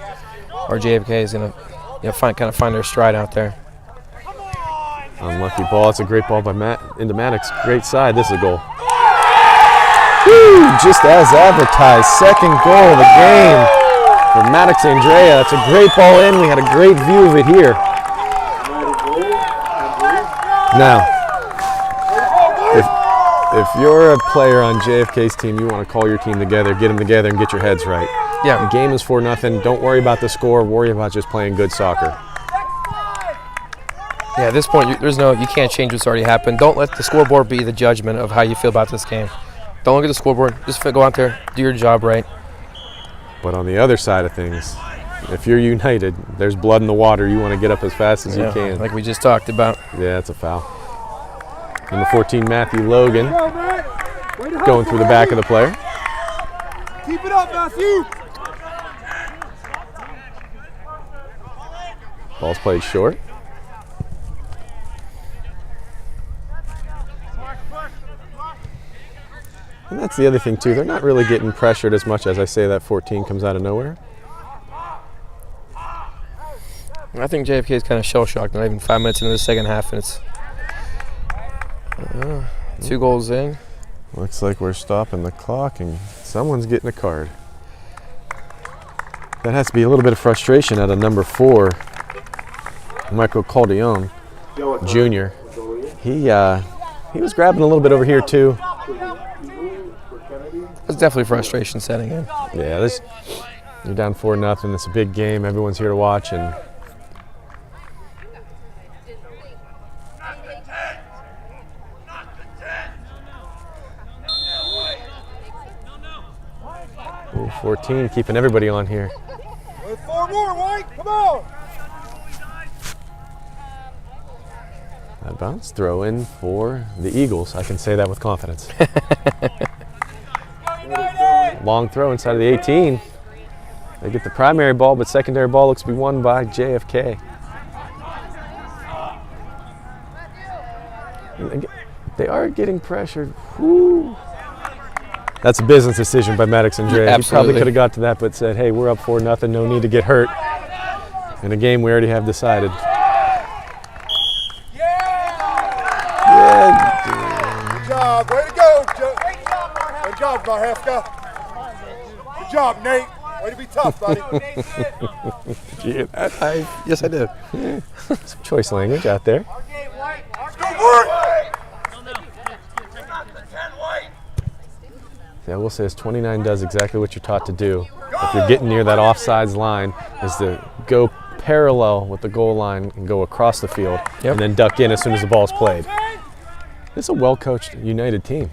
Speaker 3: or JFK is going to find their stride out there.
Speaker 1: Unlucky ball. It's a great ball by into Maddox. Great side. This is a goal. Woo! Just as advertised. Second goal of the game for Maddox Andrea. That's a great ball in. We had a great view of it here. Now, if you're a player on JFK's team, you want to call your team together, get them together, and get your heads right.
Speaker 3: Yeah.
Speaker 1: The game is 4-0. Don't worry about the score. Worry about just playing good soccer.
Speaker 3: Yeah, at this point, you can't change what's already happened. Don't let the scoreboard be the judgment of how you feel about this game. Don't look at the scoreboard. Just go out there, do your job right.
Speaker 1: But on the other side of things, if you're United, there's blood in the water. You want to get up as fast as you can.
Speaker 3: Like we just talked about.
Speaker 1: Yeah, it's a foul. Number 14, Matthew Logan, going through the back of the player.
Speaker 5: Keep it up, Matthew.
Speaker 1: Ball's played short. And that's the other thing, too. They're not really getting pressured as much as I say that 14 comes out of nowhere.
Speaker 3: I think JFK is kind of shell-shocked. Not even 5 minutes into the second half, and it's 2 goals in.
Speaker 1: Looks like we're stopping the clock, and someone's getting a card. That has to be a little bit of frustration out of number 4, Michael Caldeon, Jr. He was grabbing a little bit over here, too.
Speaker 3: That's definitely frustration setting in.
Speaker 1: Yeah, you're down 4-0. It's a big game. Everyone's here to watch, and ooh, 14 keeping everybody on here.
Speaker 5: 4 more, White. Come on.
Speaker 1: That bounce throw in for the Eagles. I can say that with confidence. Long throw inside of the 18. They get the primary ball, but secondary ball looks to be won by JFK. They are getting pressured. Whew. That's a business decision by Maddox and Dre. He probably could have got to that, but said, hey, we're up 4-0, no need to get hurt in a game we already have decided.
Speaker 4: Good job. Way to go, Joe. Good job, Marhefka. Good job, Nate. Way to be tough, buddy.
Speaker 3: Yes, I did.
Speaker 1: Some choice language out there. Yeah, I will say this 29 does exactly what you're taught to do. If you're getting near that offsides line, is to go parallel with the goal line and go across the field, and then duck in as soon as the ball's played. This is a well-coached United team.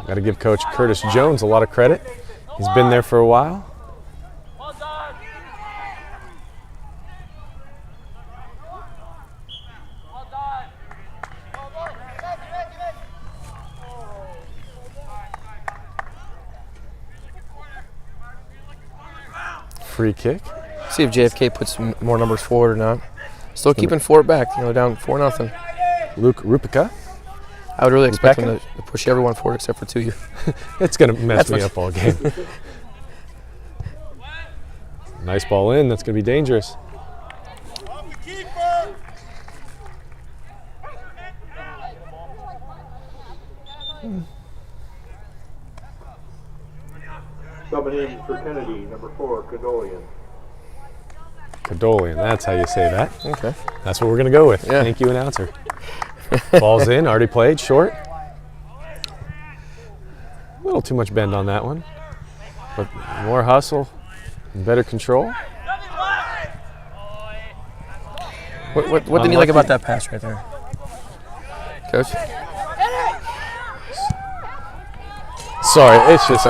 Speaker 1: Got to give Coach Curtis Jones a lot of credit. He's been there for a while. Free kick.
Speaker 3: See if JFK puts more numbers forward or not. Still keeping Fort back, down 4-0.
Speaker 1: Luke Rupica.
Speaker 3: I would really expect him to push everyone forward except for 2.
Speaker 1: It's going to mess me up all game. Nice ball in. That's going to be dangerous.
Speaker 2: Subbing in for Kennedy, number 4, Cadolian.
Speaker 1: Cadolian, that's how you say that.
Speaker 3: Okay.
Speaker 1: That's what we're going to go with.
Speaker 3: Yeah.
Speaker 1: Thank you, announcer. Ball's in, already played, short. A little too much bend on that one. But more hustle and better control.
Speaker 3: What didn't you like about that pass right there? Coach?
Speaker 1: Sorry, it's just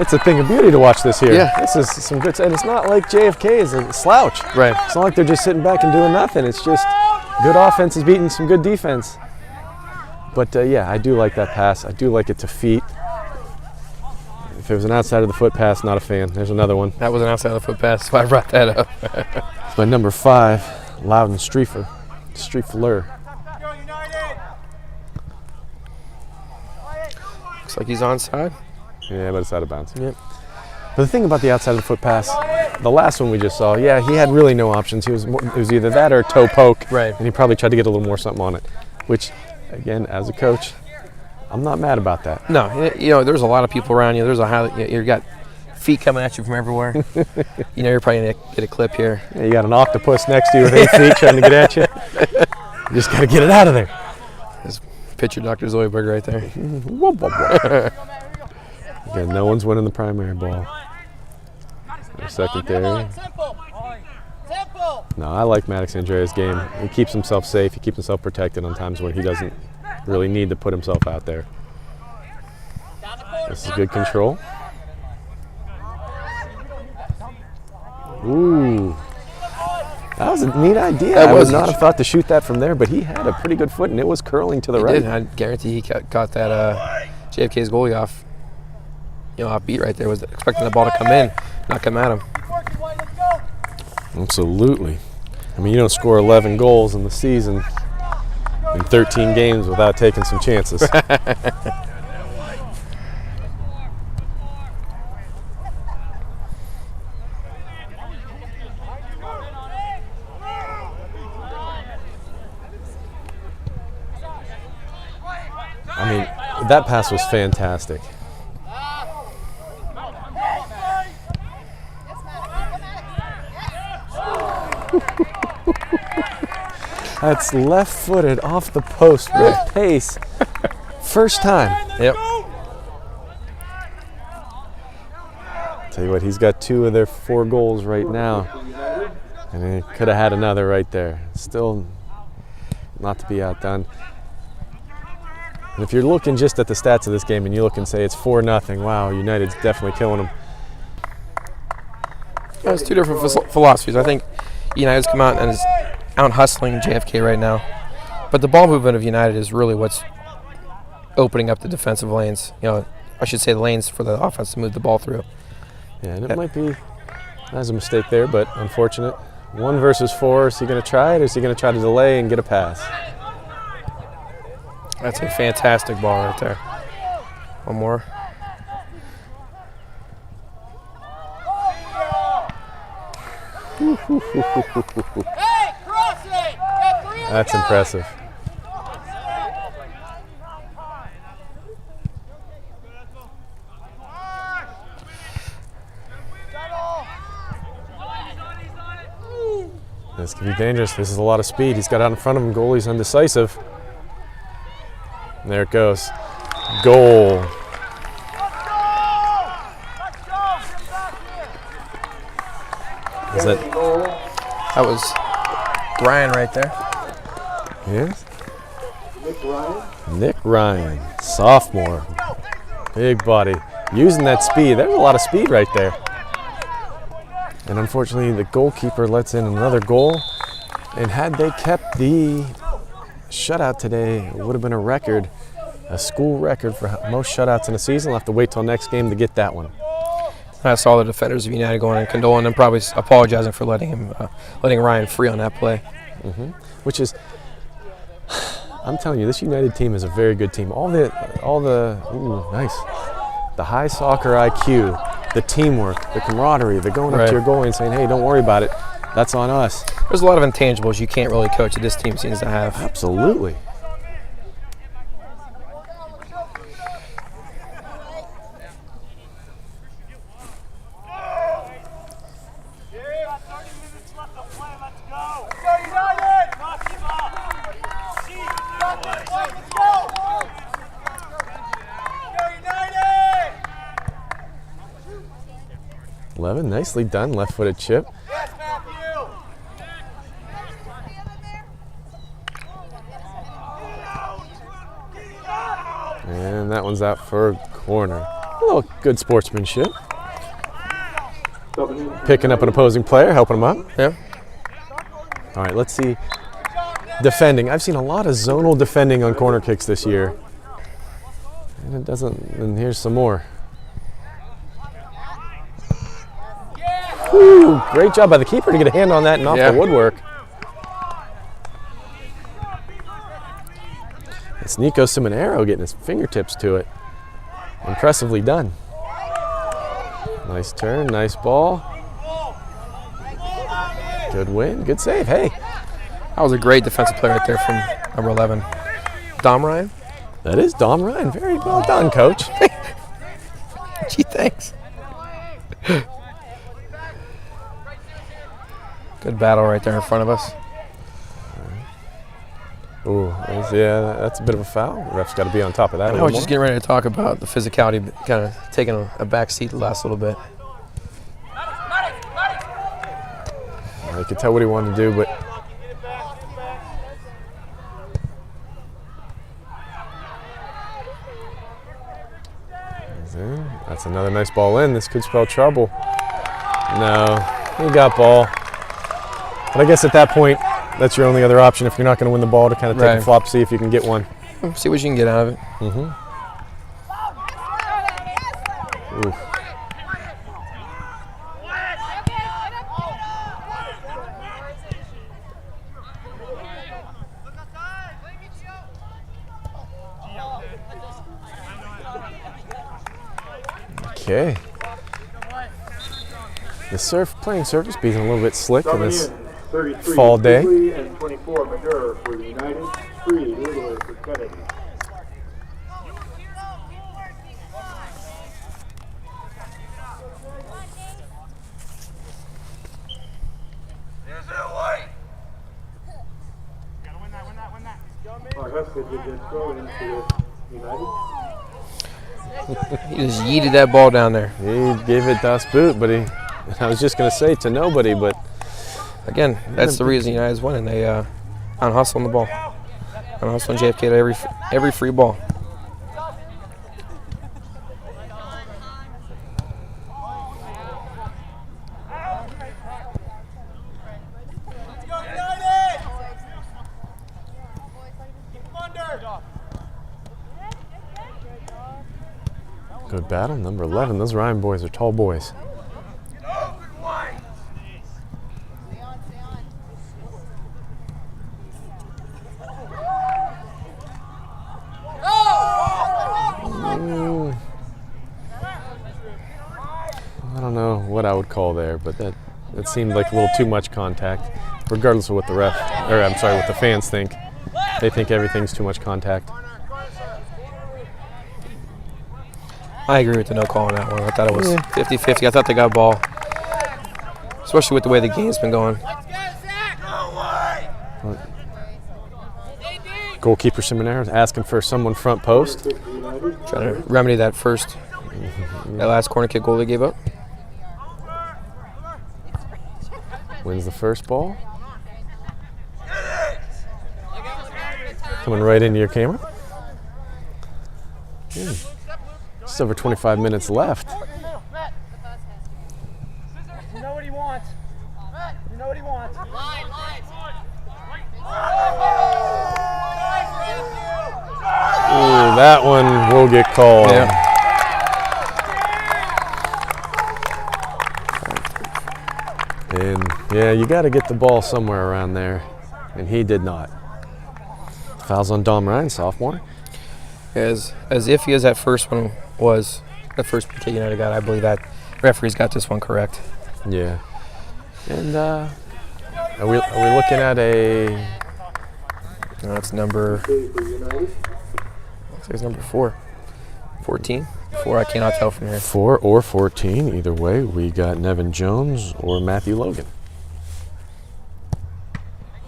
Speaker 1: it's a thing of beauty to watch this here.
Speaker 3: Yeah.
Speaker 1: This is some good, and it's not like JFK is a slouch.
Speaker 3: Right.
Speaker 1: It's not like they're just sitting back and doing nothing. It's just good offense is beating some good defense. But yeah, I do like that pass. I do like it to feet. If it was an outside of the foot pass, not a fan. There's another one.
Speaker 3: That was an outside of the foot pass, so I brought that up.
Speaker 1: It's by number 5, Loudon Streefer.
Speaker 3: Looks like he's onside.
Speaker 1: Yeah, but it's out of bounds.
Speaker 3: Yep.
Speaker 1: But the thing about the outside of the foot pass, the last one we just saw, yeah, he had really no options. It was either that or toe poke,
Speaker 3: right?
Speaker 1: And he probably tried to get a little more something on it, which, again, as a coach, I'm not mad about that.
Speaker 3: No, there's a lot of people around you. There's you got feet coming at you from everywhere. You're probably gonna get a clip here.
Speaker 1: Yeah, you got an octopus next to you with 8 feet trying to get at you. You just got to get it out of there.
Speaker 3: There's picture Dr. Zoidberg right there.
Speaker 1: Again, no one's winning the primary ball. Secondary. No, I like Maddox Andrea's game. He keeps himself safe. He keeps himself protected on times when he doesn't really need to put himself out there. This is good control. Ooh. That was a neat idea. I would not have thought to shoot that from there, but he had a pretty good foot, and it was curling to the right.
Speaker 3: Did. I guarantee he got that JFK's goalie off, off beat right there. Was expecting the ball to come in, not come at him.
Speaker 1: Absolutely. I mean, you don't score 11 goals in the season in 13 games without taking some chances. I mean, that pass was fantastic. That's left-footed off the post with pace. First time.
Speaker 3: Yep.
Speaker 1: Tell you what, he's got 2 of their 4 goals right now. And he could have had another right there. Still not to be outdone. And if you're looking just at the stats of this game and you look and say it's 4-0, wow, United's definitely killing them.
Speaker 3: It's 2 different philosophies. I think United's come out and is out hustling JFK right now. But the ball movement of United is really what's opening up the defensive lanes. I should say the lanes for the offense to move the ball through.
Speaker 1: Yeah, and it might be, that's a mistake there, but unfortunate. 1 versus 4, is he going to try it or is he going to try to delay and get a pass?
Speaker 3: That's a fantastic ball right there. One more.
Speaker 1: That's impressive. This could be dangerous. This is a lot of speed. He's got out in front of him. Goalie's undecisive. And there it goes. Goal. Is
Speaker 3: That was Ryan right there.
Speaker 1: Yes. Nick Ryan, sophomore. Big body. Using that speed. There's a lot of speed right there. And unfortunately, the goalkeeper lets in another goal. And had they kept the shutout today, it would have been a record, a school record for most shutouts in a season. We'll have to wait till next game to get that one.
Speaker 3: I saw the defenders of United going and condoling him, probably apologizing for letting Ryan free on that play.
Speaker 1: Which is, I'm telling you, this United team is a very good team. All the nice, the high soccer IQ, the teamwork, the camaraderie, the going up to your goalie and saying, hey, don't worry about it, that's on us.
Speaker 3: There's a lot of intangibles you can't really coach that this team seems to have.
Speaker 1: Absolutely. Levin, nicely done, left-footed chip. And that one's out for a corner. A little good sportsmanship. Picking up an opposing player, helping him up.
Speaker 3: Yeah.
Speaker 1: All right, let's see. Defending. I've seen a lot of zonal defending on corner kicks this year. And it doesn't, and here's some more. Whew, great job by the keeper to get a hand on that and off the woodwork. It's Nico Simonero getting his fingertips to it. Impressively done. Nice turn, nice ball. Good win, good save. Hey.
Speaker 3: That was a great defensive player right there from number 11. Dom Ryan?
Speaker 1: That is Dom Ryan. Very well done, Coach.
Speaker 3: Gee, thanks. Good battle right there in front of us.
Speaker 1: Ooh, yeah, that's a bit of a foul. The ref's got to be on top of that.
Speaker 3: I was just getting ready to talk about the physicality, kind of taking a back seat the last little bit.
Speaker 1: I could tell what he wanted to do, but That's another nice ball in. This could spell trouble. No, he got ball. But I guess at that point, that's your only other option if you're not going to win the ball, to kind of take a flop, see if you can get one.
Speaker 3: See what you can get out of it.
Speaker 1: Mm-hmm. Ooh. Okay. The playing surface being a little bit slick in this fall day.
Speaker 2: And 24 Maduro for United, 3 Little for Kennedy.
Speaker 3: He just yeeted that ball down there.
Speaker 1: He gave it Das Boot, but I was just going to say to nobody, but
Speaker 3: again, that's the reason United's winning. They on-hustle on the ball. On-hustle on JFK to every free ball.
Speaker 1: good battle. Number 11, those Ryan boys are tall boys. I don't know what I would call there, but that seemed like a little too much contact, regardless of what the what the fans think. They think everything's too much contact.
Speaker 3: I agree with the no call on that one. I thought it was 50-50. I thought they got ball, especially with the way the game's been going.
Speaker 1: Goalkeeper Seminaro asking for someone front post.
Speaker 3: Trying to remedy that that last corner kick goal they gave up.
Speaker 1: Wins the first ball. Coming right into your camera. Just over 25 minutes left.
Speaker 5: You know what he wants. You know what he wants.
Speaker 1: Ooh, that one will get called.
Speaker 3: Yeah.
Speaker 1: And yeah, you got to get the ball somewhere around there, and he did not. Fouls on Dom Ryan, sophomore.
Speaker 3: As iffy as that first one was, the first PK United got, I believe that referee's got this one correct.
Speaker 1: Yeah. And are we looking at a?
Speaker 3: No, it's number. Looks like it's number 4. 14. 4. I cannot tell from here.
Speaker 1: 4 or 14, either way. We got Nevin Jones or Matthew Logan.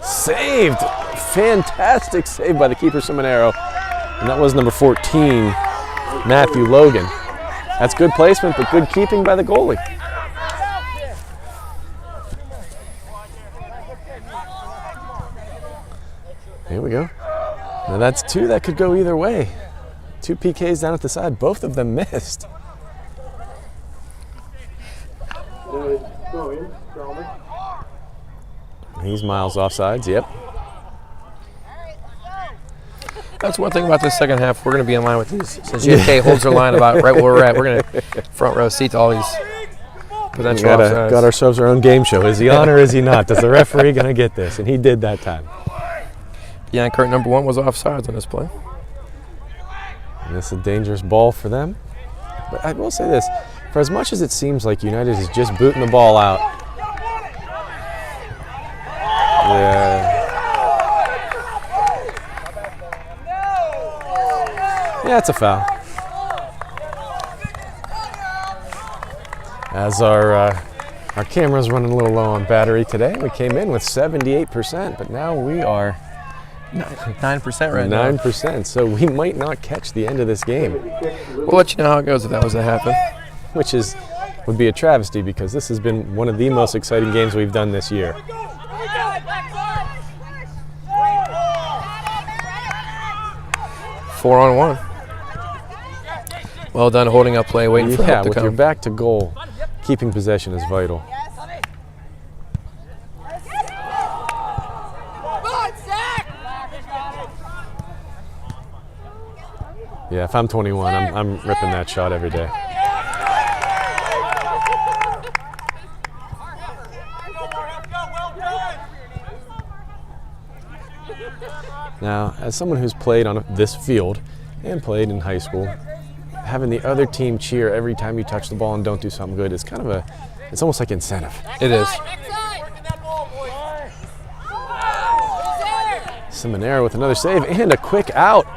Speaker 1: Saved! Fantastic save by the keeper Seminaro. And that was number 14, Matthew Logan. That's good placement, but good keeping by the goalie. Here we go. Now that's 2 that could go either way. 2 PKs down at the side, both of them missed. He's miles offsides, yep.
Speaker 3: That's one thing about this second half. We're going to be in line with these. Since JFK holds their line about right where we're at, we're going to front row seat to all these potential offsides.
Speaker 1: Got ourselves our own game show. Is he on or is he not? Does the referee going to get this? And he did that time.
Speaker 3: Yeah, current number 1 was offsides on this play.
Speaker 1: And this is a dangerous ball for them. But I will say this, for as much as it seems like United is just booting the ball out, yeah, it's a foul. As our camera's running a little low on battery today, we came in with 78%, but now we are
Speaker 3: 9% right now.
Speaker 1: 9%, so we might not catch the end of this game.
Speaker 3: We'll let you know how it goes if that was to happen.
Speaker 1: Which would be a travesty because this has been one of the most exciting games we've done this year.
Speaker 3: Four on 1. Well done holding up play, waiting for
Speaker 1: Yeah,
Speaker 3: help to
Speaker 1: with your
Speaker 3: come.
Speaker 1: back to goal, keeping possession is vital. Yeah, if I'm 21, I'm ripping that shot every day. Now, as someone who's played on this field and played in high school, having the other team cheer every time you touch the ball and don't do something good is kind of it's almost like incentive.
Speaker 3: It is.
Speaker 1: Seminara with another save and a quick out.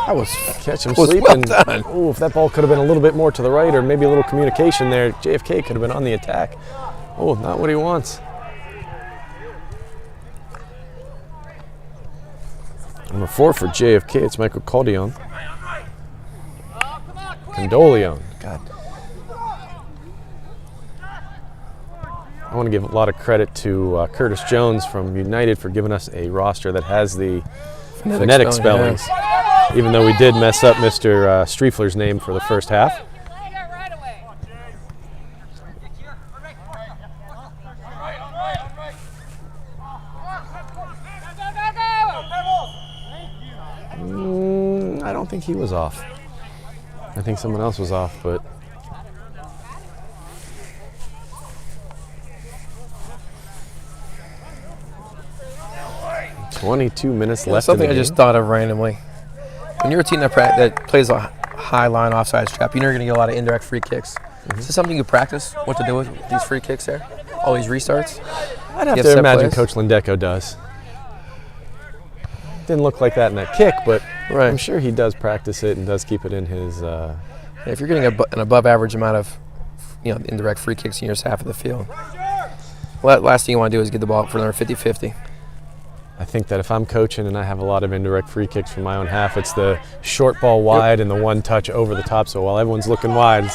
Speaker 3: That was
Speaker 1: Catch him
Speaker 3: well
Speaker 1: sleeping.
Speaker 3: done.
Speaker 1: Ooh, if that ball could have been a little bit more to the right or maybe a little communication there, JFK could have been on the attack. Oh, not what he wants. Number 4 for JFK, it's Michael Caldeon. Condoleon. God. I want to give a lot of credit to Curtis Jones from United for giving us a roster that has the phonetic spellings. Even though we did mess up Mr. Striefler's name for the first half. I don't think he was off. I think someone else was off, but 22 minutes left.
Speaker 3: Something
Speaker 1: in
Speaker 3: I
Speaker 1: the
Speaker 3: just
Speaker 1: game.
Speaker 3: thought of randomly. When you're a team that plays a high line offsides trap, you're going to get a lot of indirect free kicks. Is this something you practice? What to do with these free kicks there? All these restarts?
Speaker 1: I'd have
Speaker 3: You
Speaker 1: to
Speaker 3: set
Speaker 1: imagine
Speaker 3: plays?
Speaker 1: Coach Lindeco does. Didn't look like that in that kick, but
Speaker 3: Right.
Speaker 1: I'm sure he does practice it and does keep it in his.
Speaker 3: If you're getting an above average amount of indirect free kicks in your half of the field, last thing you want to do is get the ball for another 50-50.
Speaker 1: I think that if I'm coaching and I have a lot of indirect free kicks from my own half, it's the short ball wide and the one touch over the top. So while everyone's looking wide,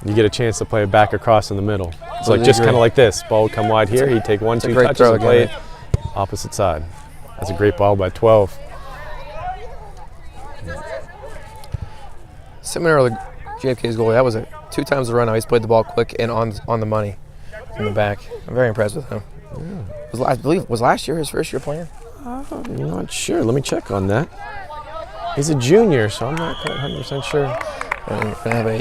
Speaker 1: you get a chance to play it back across in the middle. It's like just kind of like this. Ball would come wide here. He'd take 1, 2
Speaker 3: great
Speaker 1: touches
Speaker 3: throw
Speaker 1: and play it
Speaker 3: again,
Speaker 1: opposite side. That's a great ball by 12.
Speaker 3: Similar to JFK's goal, that was 2 times the run. Now he's played the ball quick and on the money in the back. I'm very impressed with him. I believe was last year his first year playing?
Speaker 1: I'm not sure. Let me check on that. He's a junior, so I'm not quite 100% sure.
Speaker 3: And we're gonna have a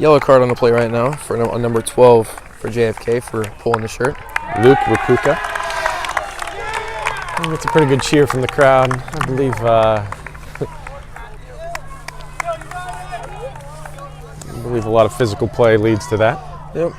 Speaker 3: yellow card on the play right now for number 12 for JFK for pulling the shirt.
Speaker 1: Luke Rapuka. I think it's a pretty good cheer from the crowd. I believe a lot of physical play leads to that.
Speaker 3: Yep.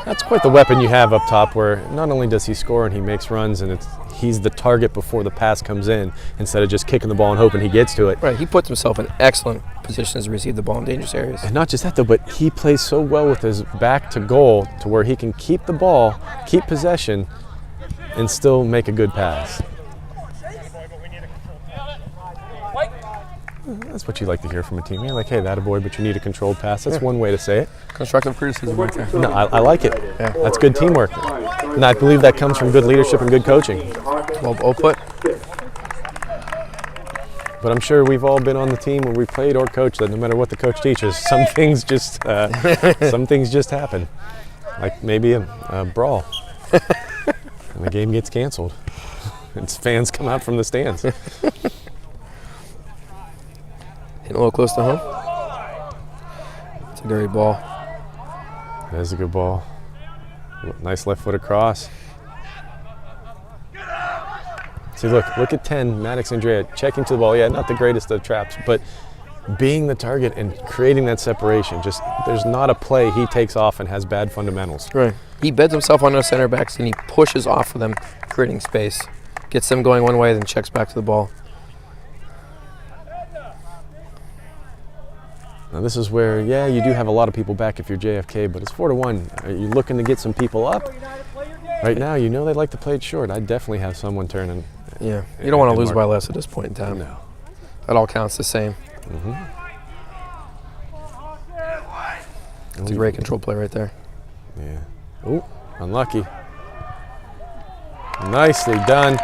Speaker 1: That's quite the weapon you have up top, where not only does he score and he makes runs, and he's the target before the pass comes in, instead of just kicking the ball and hoping he gets to it.
Speaker 3: Right, he puts himself in excellent positions to receive the ball in dangerous areas.
Speaker 1: And not just that though, but he plays so well with his back to goal to where he can keep the ball, keep possession, and still make a good pass. That's what you like to hear from a team. You're like, hey, that a boy, but you need a controlled pass. That's one way to say it.
Speaker 3: Constructive criticism right there.
Speaker 1: No, I like it.
Speaker 3: Yeah.
Speaker 1: That's good teamwork. And I believe that comes from good leadership and good coaching.
Speaker 3: 12 output.
Speaker 1: But I'm sure we've all been on the team where we played or coached that no matter what the coach teaches, some things just happen. Like maybe a brawl. And the game gets canceled. And fans come out from the stands.
Speaker 3: Hitting a little close to home. It's a great ball.
Speaker 1: That is a good ball. Nice left foot across. See, look at 10, Maddox Andrea checking to the ball. Yeah, not the greatest of traps, but being the target and creating that separation. Just there's not a play he takes off and has bad fundamentals.
Speaker 3: Right. He beds himself on those center backs and he pushes off of them, creating space. Gets them going one way, then checks back to the ball.
Speaker 1: Now this is where, yeah, you do have a lot of people back if you're JFK, but it's 4-1. Are you looking to get some people up? Right now, you know they like to play it short. I definitely have someone turning.
Speaker 3: Yeah, you don't want to lose by less at this point in time.
Speaker 1: No.
Speaker 3: That all counts the same. It's a great control play right there.
Speaker 1: Yeah. Oh, unlucky. Nicely done.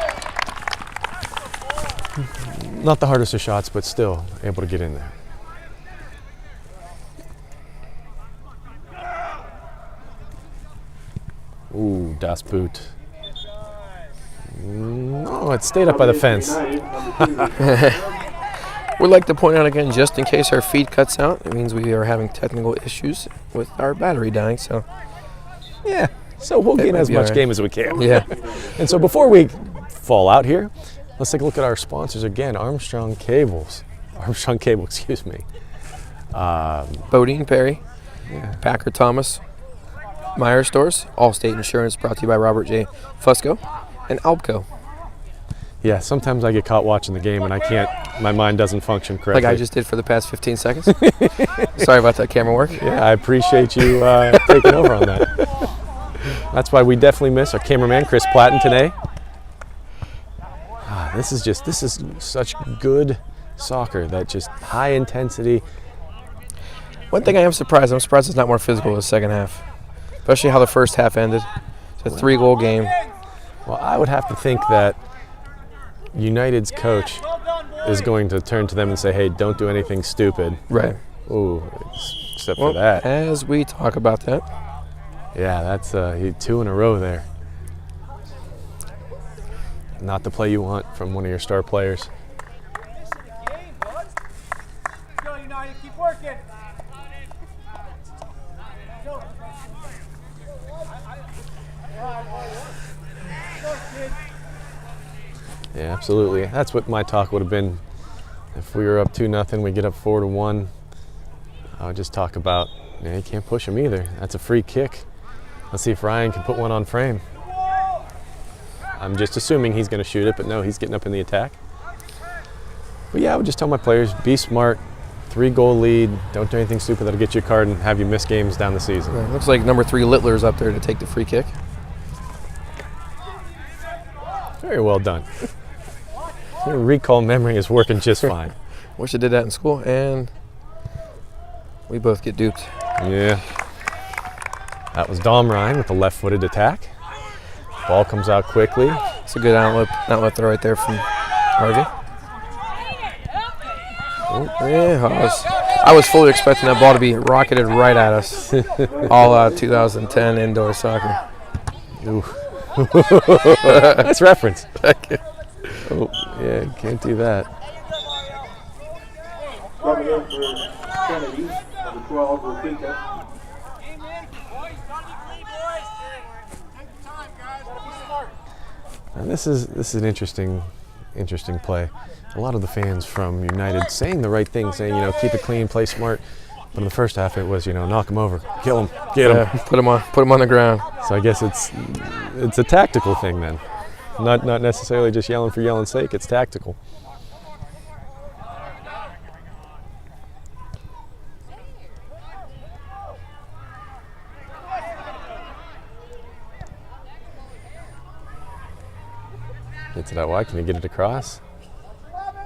Speaker 1: Not the hardest of shots, but still able to get in there. Ooh, das Boot. Oh, it stayed up by the fence.
Speaker 3: We'd like to point out again, just in case our feed cuts out, it means we are having technical issues with our battery dying, so.
Speaker 1: Yeah, so we'll get as much game as we can.
Speaker 3: Yeah.
Speaker 1: And so before we fall out here, let's take a look at our sponsors again. Armstrong Cable, excuse me.
Speaker 3: Bodine Perry, Packer Thomas, Meyer Stores, Allstate Insurance, brought to you by Robert J. Fusco, and Albco.
Speaker 1: Yeah, sometimes I get caught watching the game and I can't, my mind doesn't function correctly.
Speaker 3: Like I just did for the past 15 seconds. Sorry about that camera work.
Speaker 1: Yeah, I appreciate you taking over on that. That's why we definitely miss our cameraman, Chris Platten, today. This is such good soccer, that just high intensity.
Speaker 3: One thing I'm surprised it's not more physical in the second half, especially how the first half ended. It's a 3-goal game.
Speaker 1: Well, I would have to think that United's coach is going to turn to them and say, hey, don't do anything stupid.
Speaker 3: Right.
Speaker 1: Ooh, except for that.
Speaker 3: As we talk about that.
Speaker 1: Yeah, that's 2 in a row there. Not the play you want from one of your star players.
Speaker 5: Go, United, keep working.
Speaker 1: Yeah, absolutely. That's what my talk would have been. If we were up 2-0, we get up 4-1. I would just talk about, you can't push him either. That's a free kick. Let's see if Ryan can put one on frame. I'm just assuming he's going to shoot it, but no, he's getting up in the attack. But yeah, I would just tell my players, be smart, 3-goal lead, don't do anything stupid that'll get you a card and have you miss games down the season.
Speaker 3: Right. Looks like number 3 Littler's up there to take the free kick.
Speaker 1: Very well done. Your recall memory is working just fine.
Speaker 3: Wish I did that in school, and we both get duped.
Speaker 1: Yeah. That was Dom Ryan with the left-footed attack. Ball comes out quickly.
Speaker 3: It's a good outlet throw right there from Harvey. Oh, yeah, I was fully expecting that ball to be rocketed right at us. All 2010 indoor soccer.
Speaker 1: Ooh. Nice reference. Oh, yeah, can't do that.
Speaker 2: Coming in for Kennedy, number 12, Rafika.
Speaker 1: And this is an interesting play. A lot of the fans from United saying the right thing, saying, keep it clean, play smart. But in the first half, it was, knock him over, kill him, get him.
Speaker 3: Yeah, put him on the ground.
Speaker 1: So I guess it's a tactical thing then, not necessarily just yelling for yelling's sake. It's tactical. Gets it out wide. Can he get it across?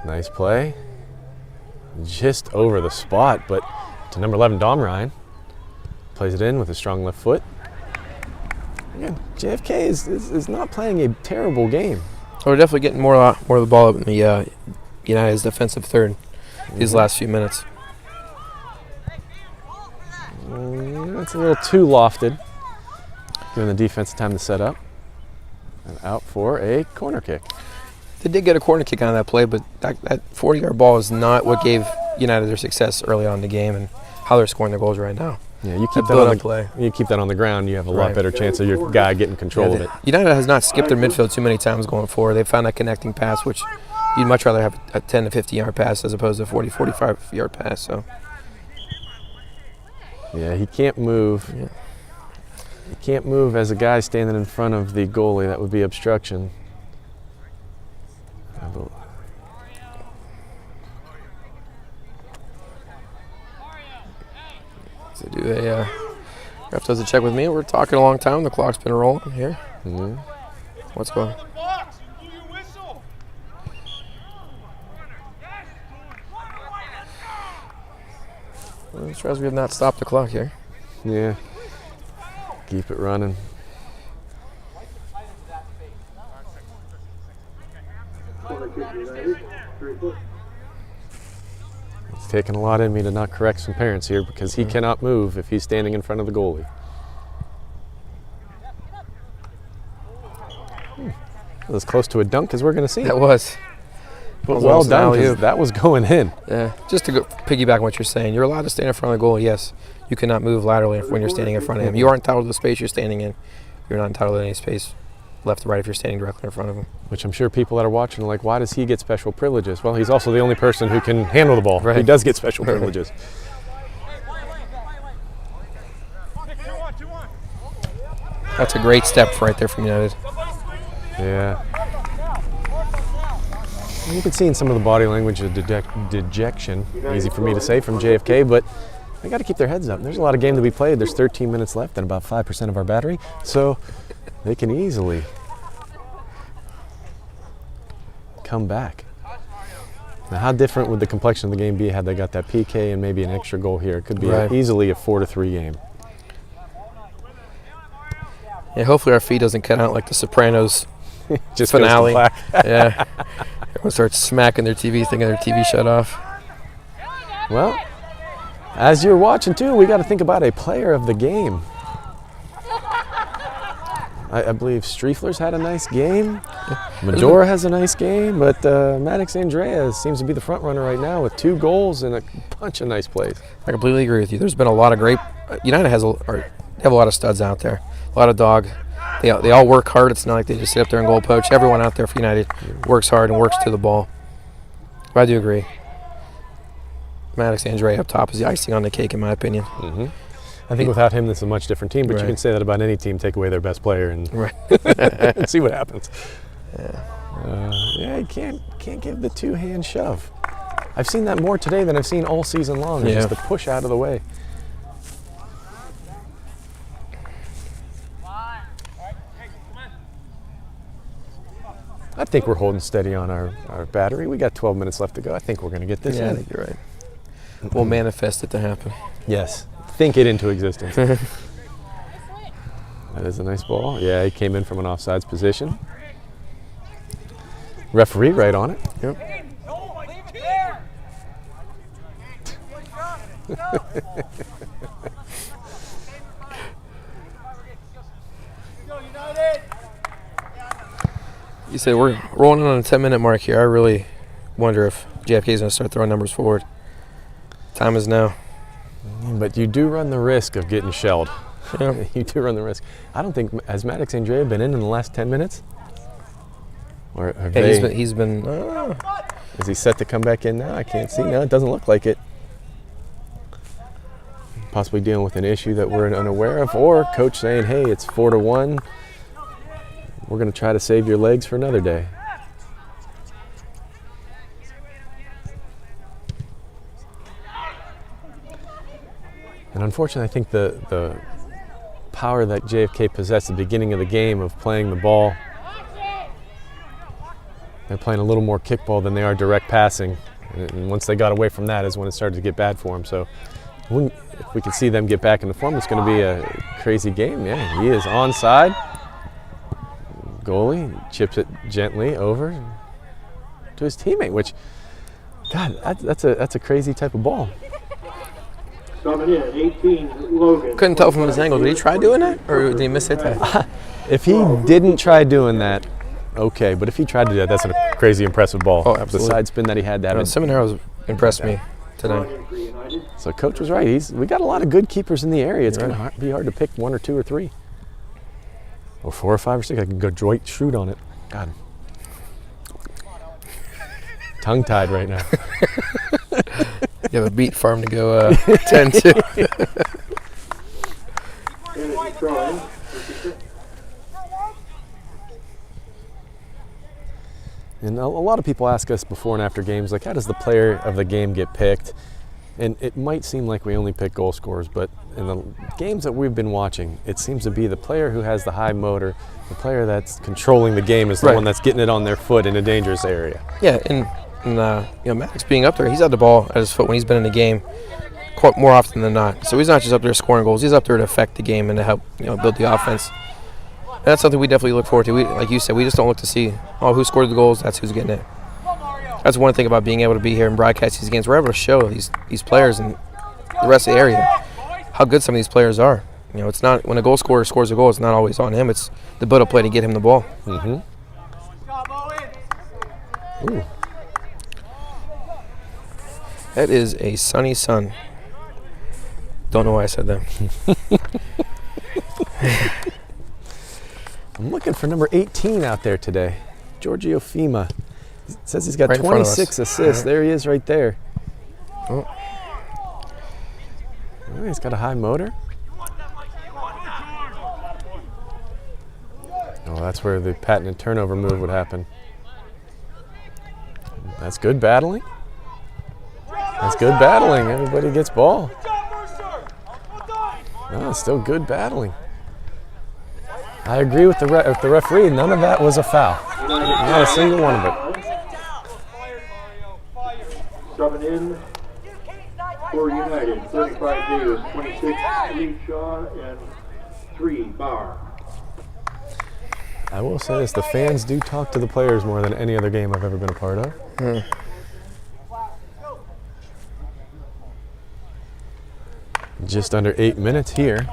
Speaker 1: Nice play. Just over the spot, but to number 11, Dom Ryan. Plays it in with a strong left foot. Again, JFK is not playing a terrible game.
Speaker 3: We're definitely getting more of the ball up in the United's defensive third these last few minutes.
Speaker 1: It's a little too lofted, giving the defense time to set up. And out for a corner kick.
Speaker 3: They did get a corner kick on that play, but that 40-yard ball is not what gave United their success early on in the game and how they're scoring their goals right now.
Speaker 1: Yeah, you keep that on the play. You keep that on the ground, you have a lot better chance of your guy getting control of it.
Speaker 3: United has not skipped their midfield too many times going forward. They found that connecting pass, which you'd much rather have a 10 to 15 yard pass as opposed to a 40, 45 yard pass. So
Speaker 1: Yeah, he can't move.
Speaker 3: Yeah.
Speaker 1: He can't move as a guy standing in front of the goalie. That would be obstruction.
Speaker 3: So do a ref does a check with me. We're talking a long time. The clock's been rolling here.
Speaker 1: Mm-hmm.
Speaker 3: What's going on? Well, as far as we have not stopped the clock here.
Speaker 1: Yeah. Keep it running. It's taking a lot in me to not correct some parents here because he cannot move if he's standing in front of the goalie. That was as close to a dunk as we're going to see.
Speaker 3: That was.
Speaker 1: But well done, 'cause that was going in.
Speaker 3: Yeah, just to go piggyback on what you're saying, you're allowed to stand in front of the goal. Yes, you cannot move laterally when you're standing in front of him. You are entitled to the space you're standing in. You're not entitled to any space left or right if you're standing directly in front of him.
Speaker 1: Which I'm sure people that are watching are like, why does he get special privileges? Well, he's also the only person who can handle the ball.
Speaker 3: Right.
Speaker 1: He does get special privileges.
Speaker 3: That's a great step right there from United.
Speaker 1: Yeah. You can see in some of the body language of dejection, easy for me to say, from JFK, but they got to keep their heads up. There's a lot of game to be played. There's 13 minutes left and about 5% of our battery, so they can easily come back. Now, how different would the complexion of the game be had they got that PK and maybe an extra goal here? It could be easily a 4-3 game.
Speaker 3: Yeah, hopefully our feed doesn't cut out like the Sopranos
Speaker 1: Just
Speaker 3: finale.
Speaker 1: goes to black.
Speaker 3: Yeah. Everyone starts smacking their TV, thinking their TV shut off.
Speaker 1: Well, as you're watching too, we got to think about a player of the game. I believe Striefler's had a nice game. Majora has a nice game, but Maddox Andrea seems to be the front runner right now with 2 goals and a bunch of nice plays.
Speaker 3: I completely agree with you. There's been a lot of great. United has they have a lot of studs out there. A lot of dog. They all work hard. It's not like they just sit up there and goal poach. Everyone out there for United works hard and works to the ball. But I do agree. Maddox Andrea up top is the icing on the cake, in my opinion.
Speaker 1: Mm-hmm. I think without him, this is a much different team. But you can say that about any team. Take away their best player and, and see what happens. Yeah, you can't give the 2-hand shove. I've seen that more today than I've seen all season long. It's just the push out of the way. I think we're holding steady on our battery. We got 12 minutes left to go. I think we're going to get this in.
Speaker 3: I think you're right. We'll manifest it to happen.
Speaker 1: Yes. Think it into existence. That is a nice ball. Yeah, he came in from an offsides position. Referee right on it.
Speaker 3: Yep. You said we're rolling on a 10-minute mark here. I really wonder if JFK is going to start throwing numbers forward. Time is now.
Speaker 1: But you do run the risk of getting shelled.
Speaker 3: Yeah.
Speaker 1: You do run the risk. I don't think, has Maddox Andrea been in the last 10 minutes? Or have
Speaker 3: he's been
Speaker 1: is he set to come back in now? I can't see. No, it doesn't look like it. Possibly dealing with an issue that we're unaware of, or coach saying, hey, it's 4-1. We're going to try to save your legs for another day. And unfortunately, I think the power that JFK possessed at the beginning of the game of playing the ball, they're playing a little more kickball than they are direct passing. And once they got away from that is when it started to get bad for them. So if we can see them get back into form, it's going to be a crazy game. Yeah, he is onside. Goalie chips it gently over to his teammate, which, God, that's a crazy type of ball.
Speaker 2: Coming in, 18, Logan.
Speaker 3: couldn't tell from his angle. Did he try doing that, or did he miss it that?
Speaker 1: If he didn't try doing that, okay. But if he tried to do that, that's a crazy impressive ball.
Speaker 3: Oh, absolutely.
Speaker 1: The side spin that he had.
Speaker 3: Seminero's impressed me tonight.
Speaker 1: So coach was right. We got a lot of good keepers in the area. It's going to be hard to pick 1 or 2 or 3. Or 4 or 5 or 6. I can go Dwight Schrute on it. God. tongue-tied right now.
Speaker 3: You have a beet farm to go tend to.
Speaker 2: Kennedy throwing.
Speaker 1: And a lot of people ask us before and after games, like, how does the player of the game get picked? And it might seem like we only pick goal scorers, but in the games that we've been watching, it seems to be the player who has the high motor, the player that's controlling the game is the
Speaker 3: Right.
Speaker 1: one that's getting it on their foot in a dangerous area.
Speaker 3: Yeah, and Maddox being up there, he's had the ball at his foot when he's been in the game quite more often than not. So he's not just up there scoring goals; he's up there to affect the game and to help build the offense. And that's something we definitely look forward to. We, like you said, we just don't look to see who scored the goals. That's who's getting it. That's one thing about being able to be here and broadcast these games. We're able to show these players and the rest of the area how good some of these players are. It's not when a goal scorer scores a goal, it's not always on him. It's the build-up play to get him the ball.
Speaker 1: Mm-hmm. Ooh.
Speaker 3: That is a sunny sun. Don't know why I said that.
Speaker 1: I'm looking for number 18 out there today. Giorgio Fima. It says he's got
Speaker 3: Right in front of us.
Speaker 1: 26 assists. There he is right there.
Speaker 3: Oh.
Speaker 1: Oh, he's got a high motor. Oh, that's where the patented turnover move would happen. That's good battling. That's good battling. Everybody gets ball. No, it's still good battling. I agree with the referee. None of that was a foul. Not a single one of it.
Speaker 2: Coming in for United, 35 Davis, 26 Lee Shaw, and 3 Barr.
Speaker 1: I will say this, the fans do talk to the players more than any other game I've ever been a part of. Just under 8 minutes here.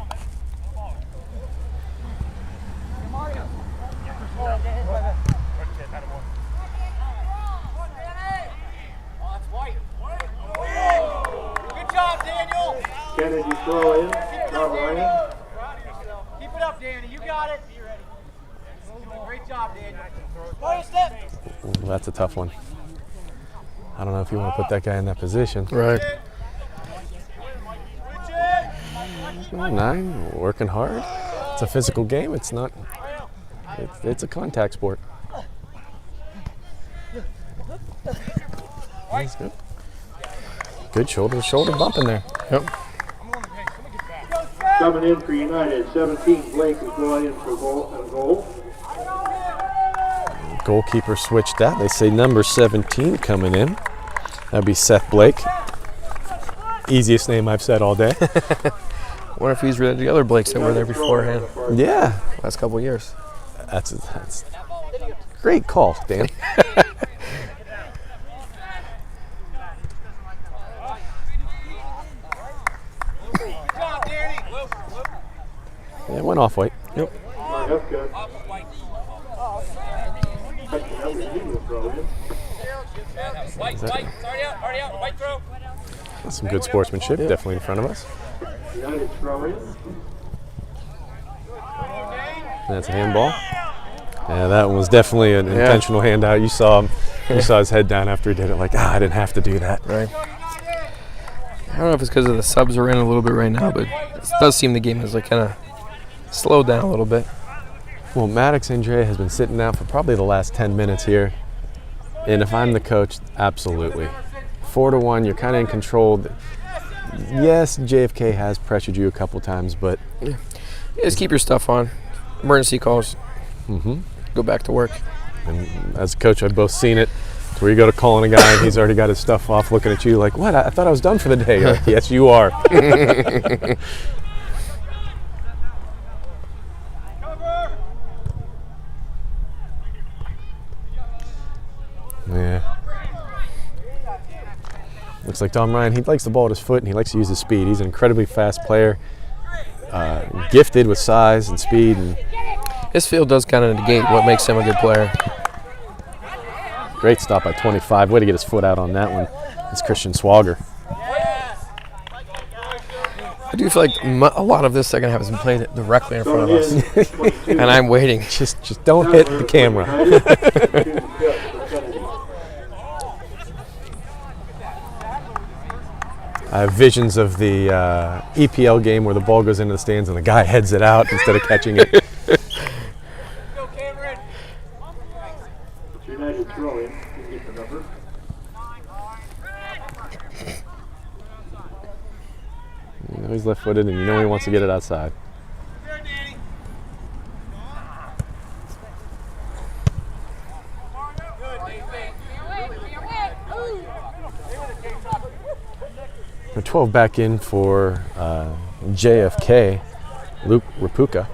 Speaker 5: Good job, Daniel.
Speaker 2: Kennedy throw in, Tom Ryan.
Speaker 5: Keep it up, Danny. You got it. Be ready. Great job, Daniel. Go step.
Speaker 1: Ooh, that's a tough one. I don't know if you want to put that guy in that position.
Speaker 3: Right.
Speaker 1: Oh, 9, working hard. It's a physical game. It's not. It's a contact sport. That's good. Good shoulder bump in there.
Speaker 3: Yep.
Speaker 2: Coming in for United, 17 Blake is going in for goal.
Speaker 1: Goalkeeper switched out. They say number 17 coming in. That'd be Seth Blake. Easiest name I've said all day.
Speaker 3: Wonder if he's related to the other Blakes that were there beforehand.
Speaker 1: Yeah.
Speaker 3: Last couple of years.
Speaker 1: That's great call, Dan. Yeah, it went off white.
Speaker 3: Yep.
Speaker 2: Marhefka. Catching up with Eagle throw in.
Speaker 5: Already out. White throw.
Speaker 1: That's some good sportsmanship, definitely in front of us.
Speaker 2: United throw in.
Speaker 1: That's a handball. Yeah, that one was definitely an intentional handout. You saw him. You saw his head down after he did it. Like, I didn't have to do that.
Speaker 3: Right. I don't know if it's because of the subs are in a little bit right now, but it does seem the game has like kind of slowed down a little bit.
Speaker 1: Well, Maddox Andre has been sitting out for probably the last 10 minutes here. And if I'm the coach, absolutely. 4-1, you're kind of in control. Yes, JFK has pressured you a couple times, but
Speaker 3: Yeah, just keep your stuff on. Emergency calls. Go back to work.
Speaker 1: and as a coach, I've both seen it. It's where you go to calling a guy and he's already got his stuff off looking at you like, what? I thought I was done for the day. You're like, yes, you are. Yeah. Looks like Tom Ryan, he likes the ball at his foot and he likes to use his speed. He's an incredibly fast player, gifted with size and speed. And
Speaker 3: His field does kind of negate what makes him a good player.
Speaker 1: great stop by 25. Way to get his foot out on that one. It's Christian Swagger.
Speaker 3: I do feel like a lot of this second half has been played directly in front of us, and I'm waiting.
Speaker 1: Just don't hit the camera. I have visions of the EPL game where the ball goes into the stands and the guy heads it out instead of catching it.
Speaker 5: Go, Cameron.
Speaker 2: United throw in. You get the number.
Speaker 1: You know he's left-footed, and you know he wants to get it outside.
Speaker 5: Here, Danny. Good, Nathan.
Speaker 1: Number 12 back in for JFK, Luke Rupeka.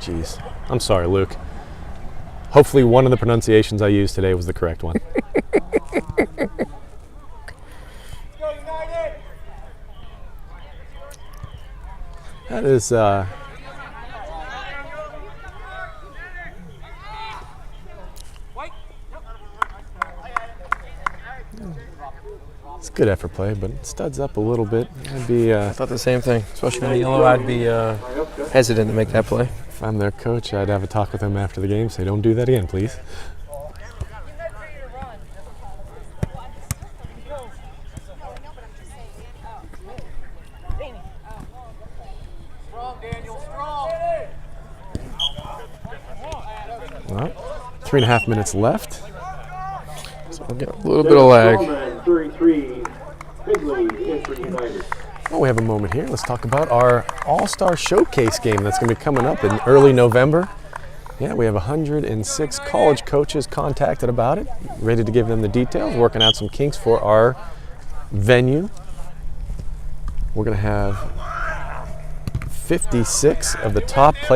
Speaker 1: Jeez, I'm sorry, Luke. Hopefully one of the pronunciations I used today was the correct one.
Speaker 5: Go, United.
Speaker 1: That is it's good effort play, but it studs up a little bit. I'd be
Speaker 3: I thought the same thing, especially in the yellow. I'd be hesitant to make that play.
Speaker 1: if I'm their coach, I'd have a talk with him after the game. Say, don't do that again, please.
Speaker 5: Strong, Daniel, strong.
Speaker 1: Well, 3.5 minutes left.
Speaker 3: So we'll get a little bit of lag.
Speaker 2: 33, Bigley in for United.
Speaker 1: Well, we have a moment here. Let's talk about our All-Star Showcase game that's going to be coming up in early November. Yeah, we have 106 college coaches contacted about it, ready to give them the details, working out some kinks for our venue. We're going to have 56 of the top players.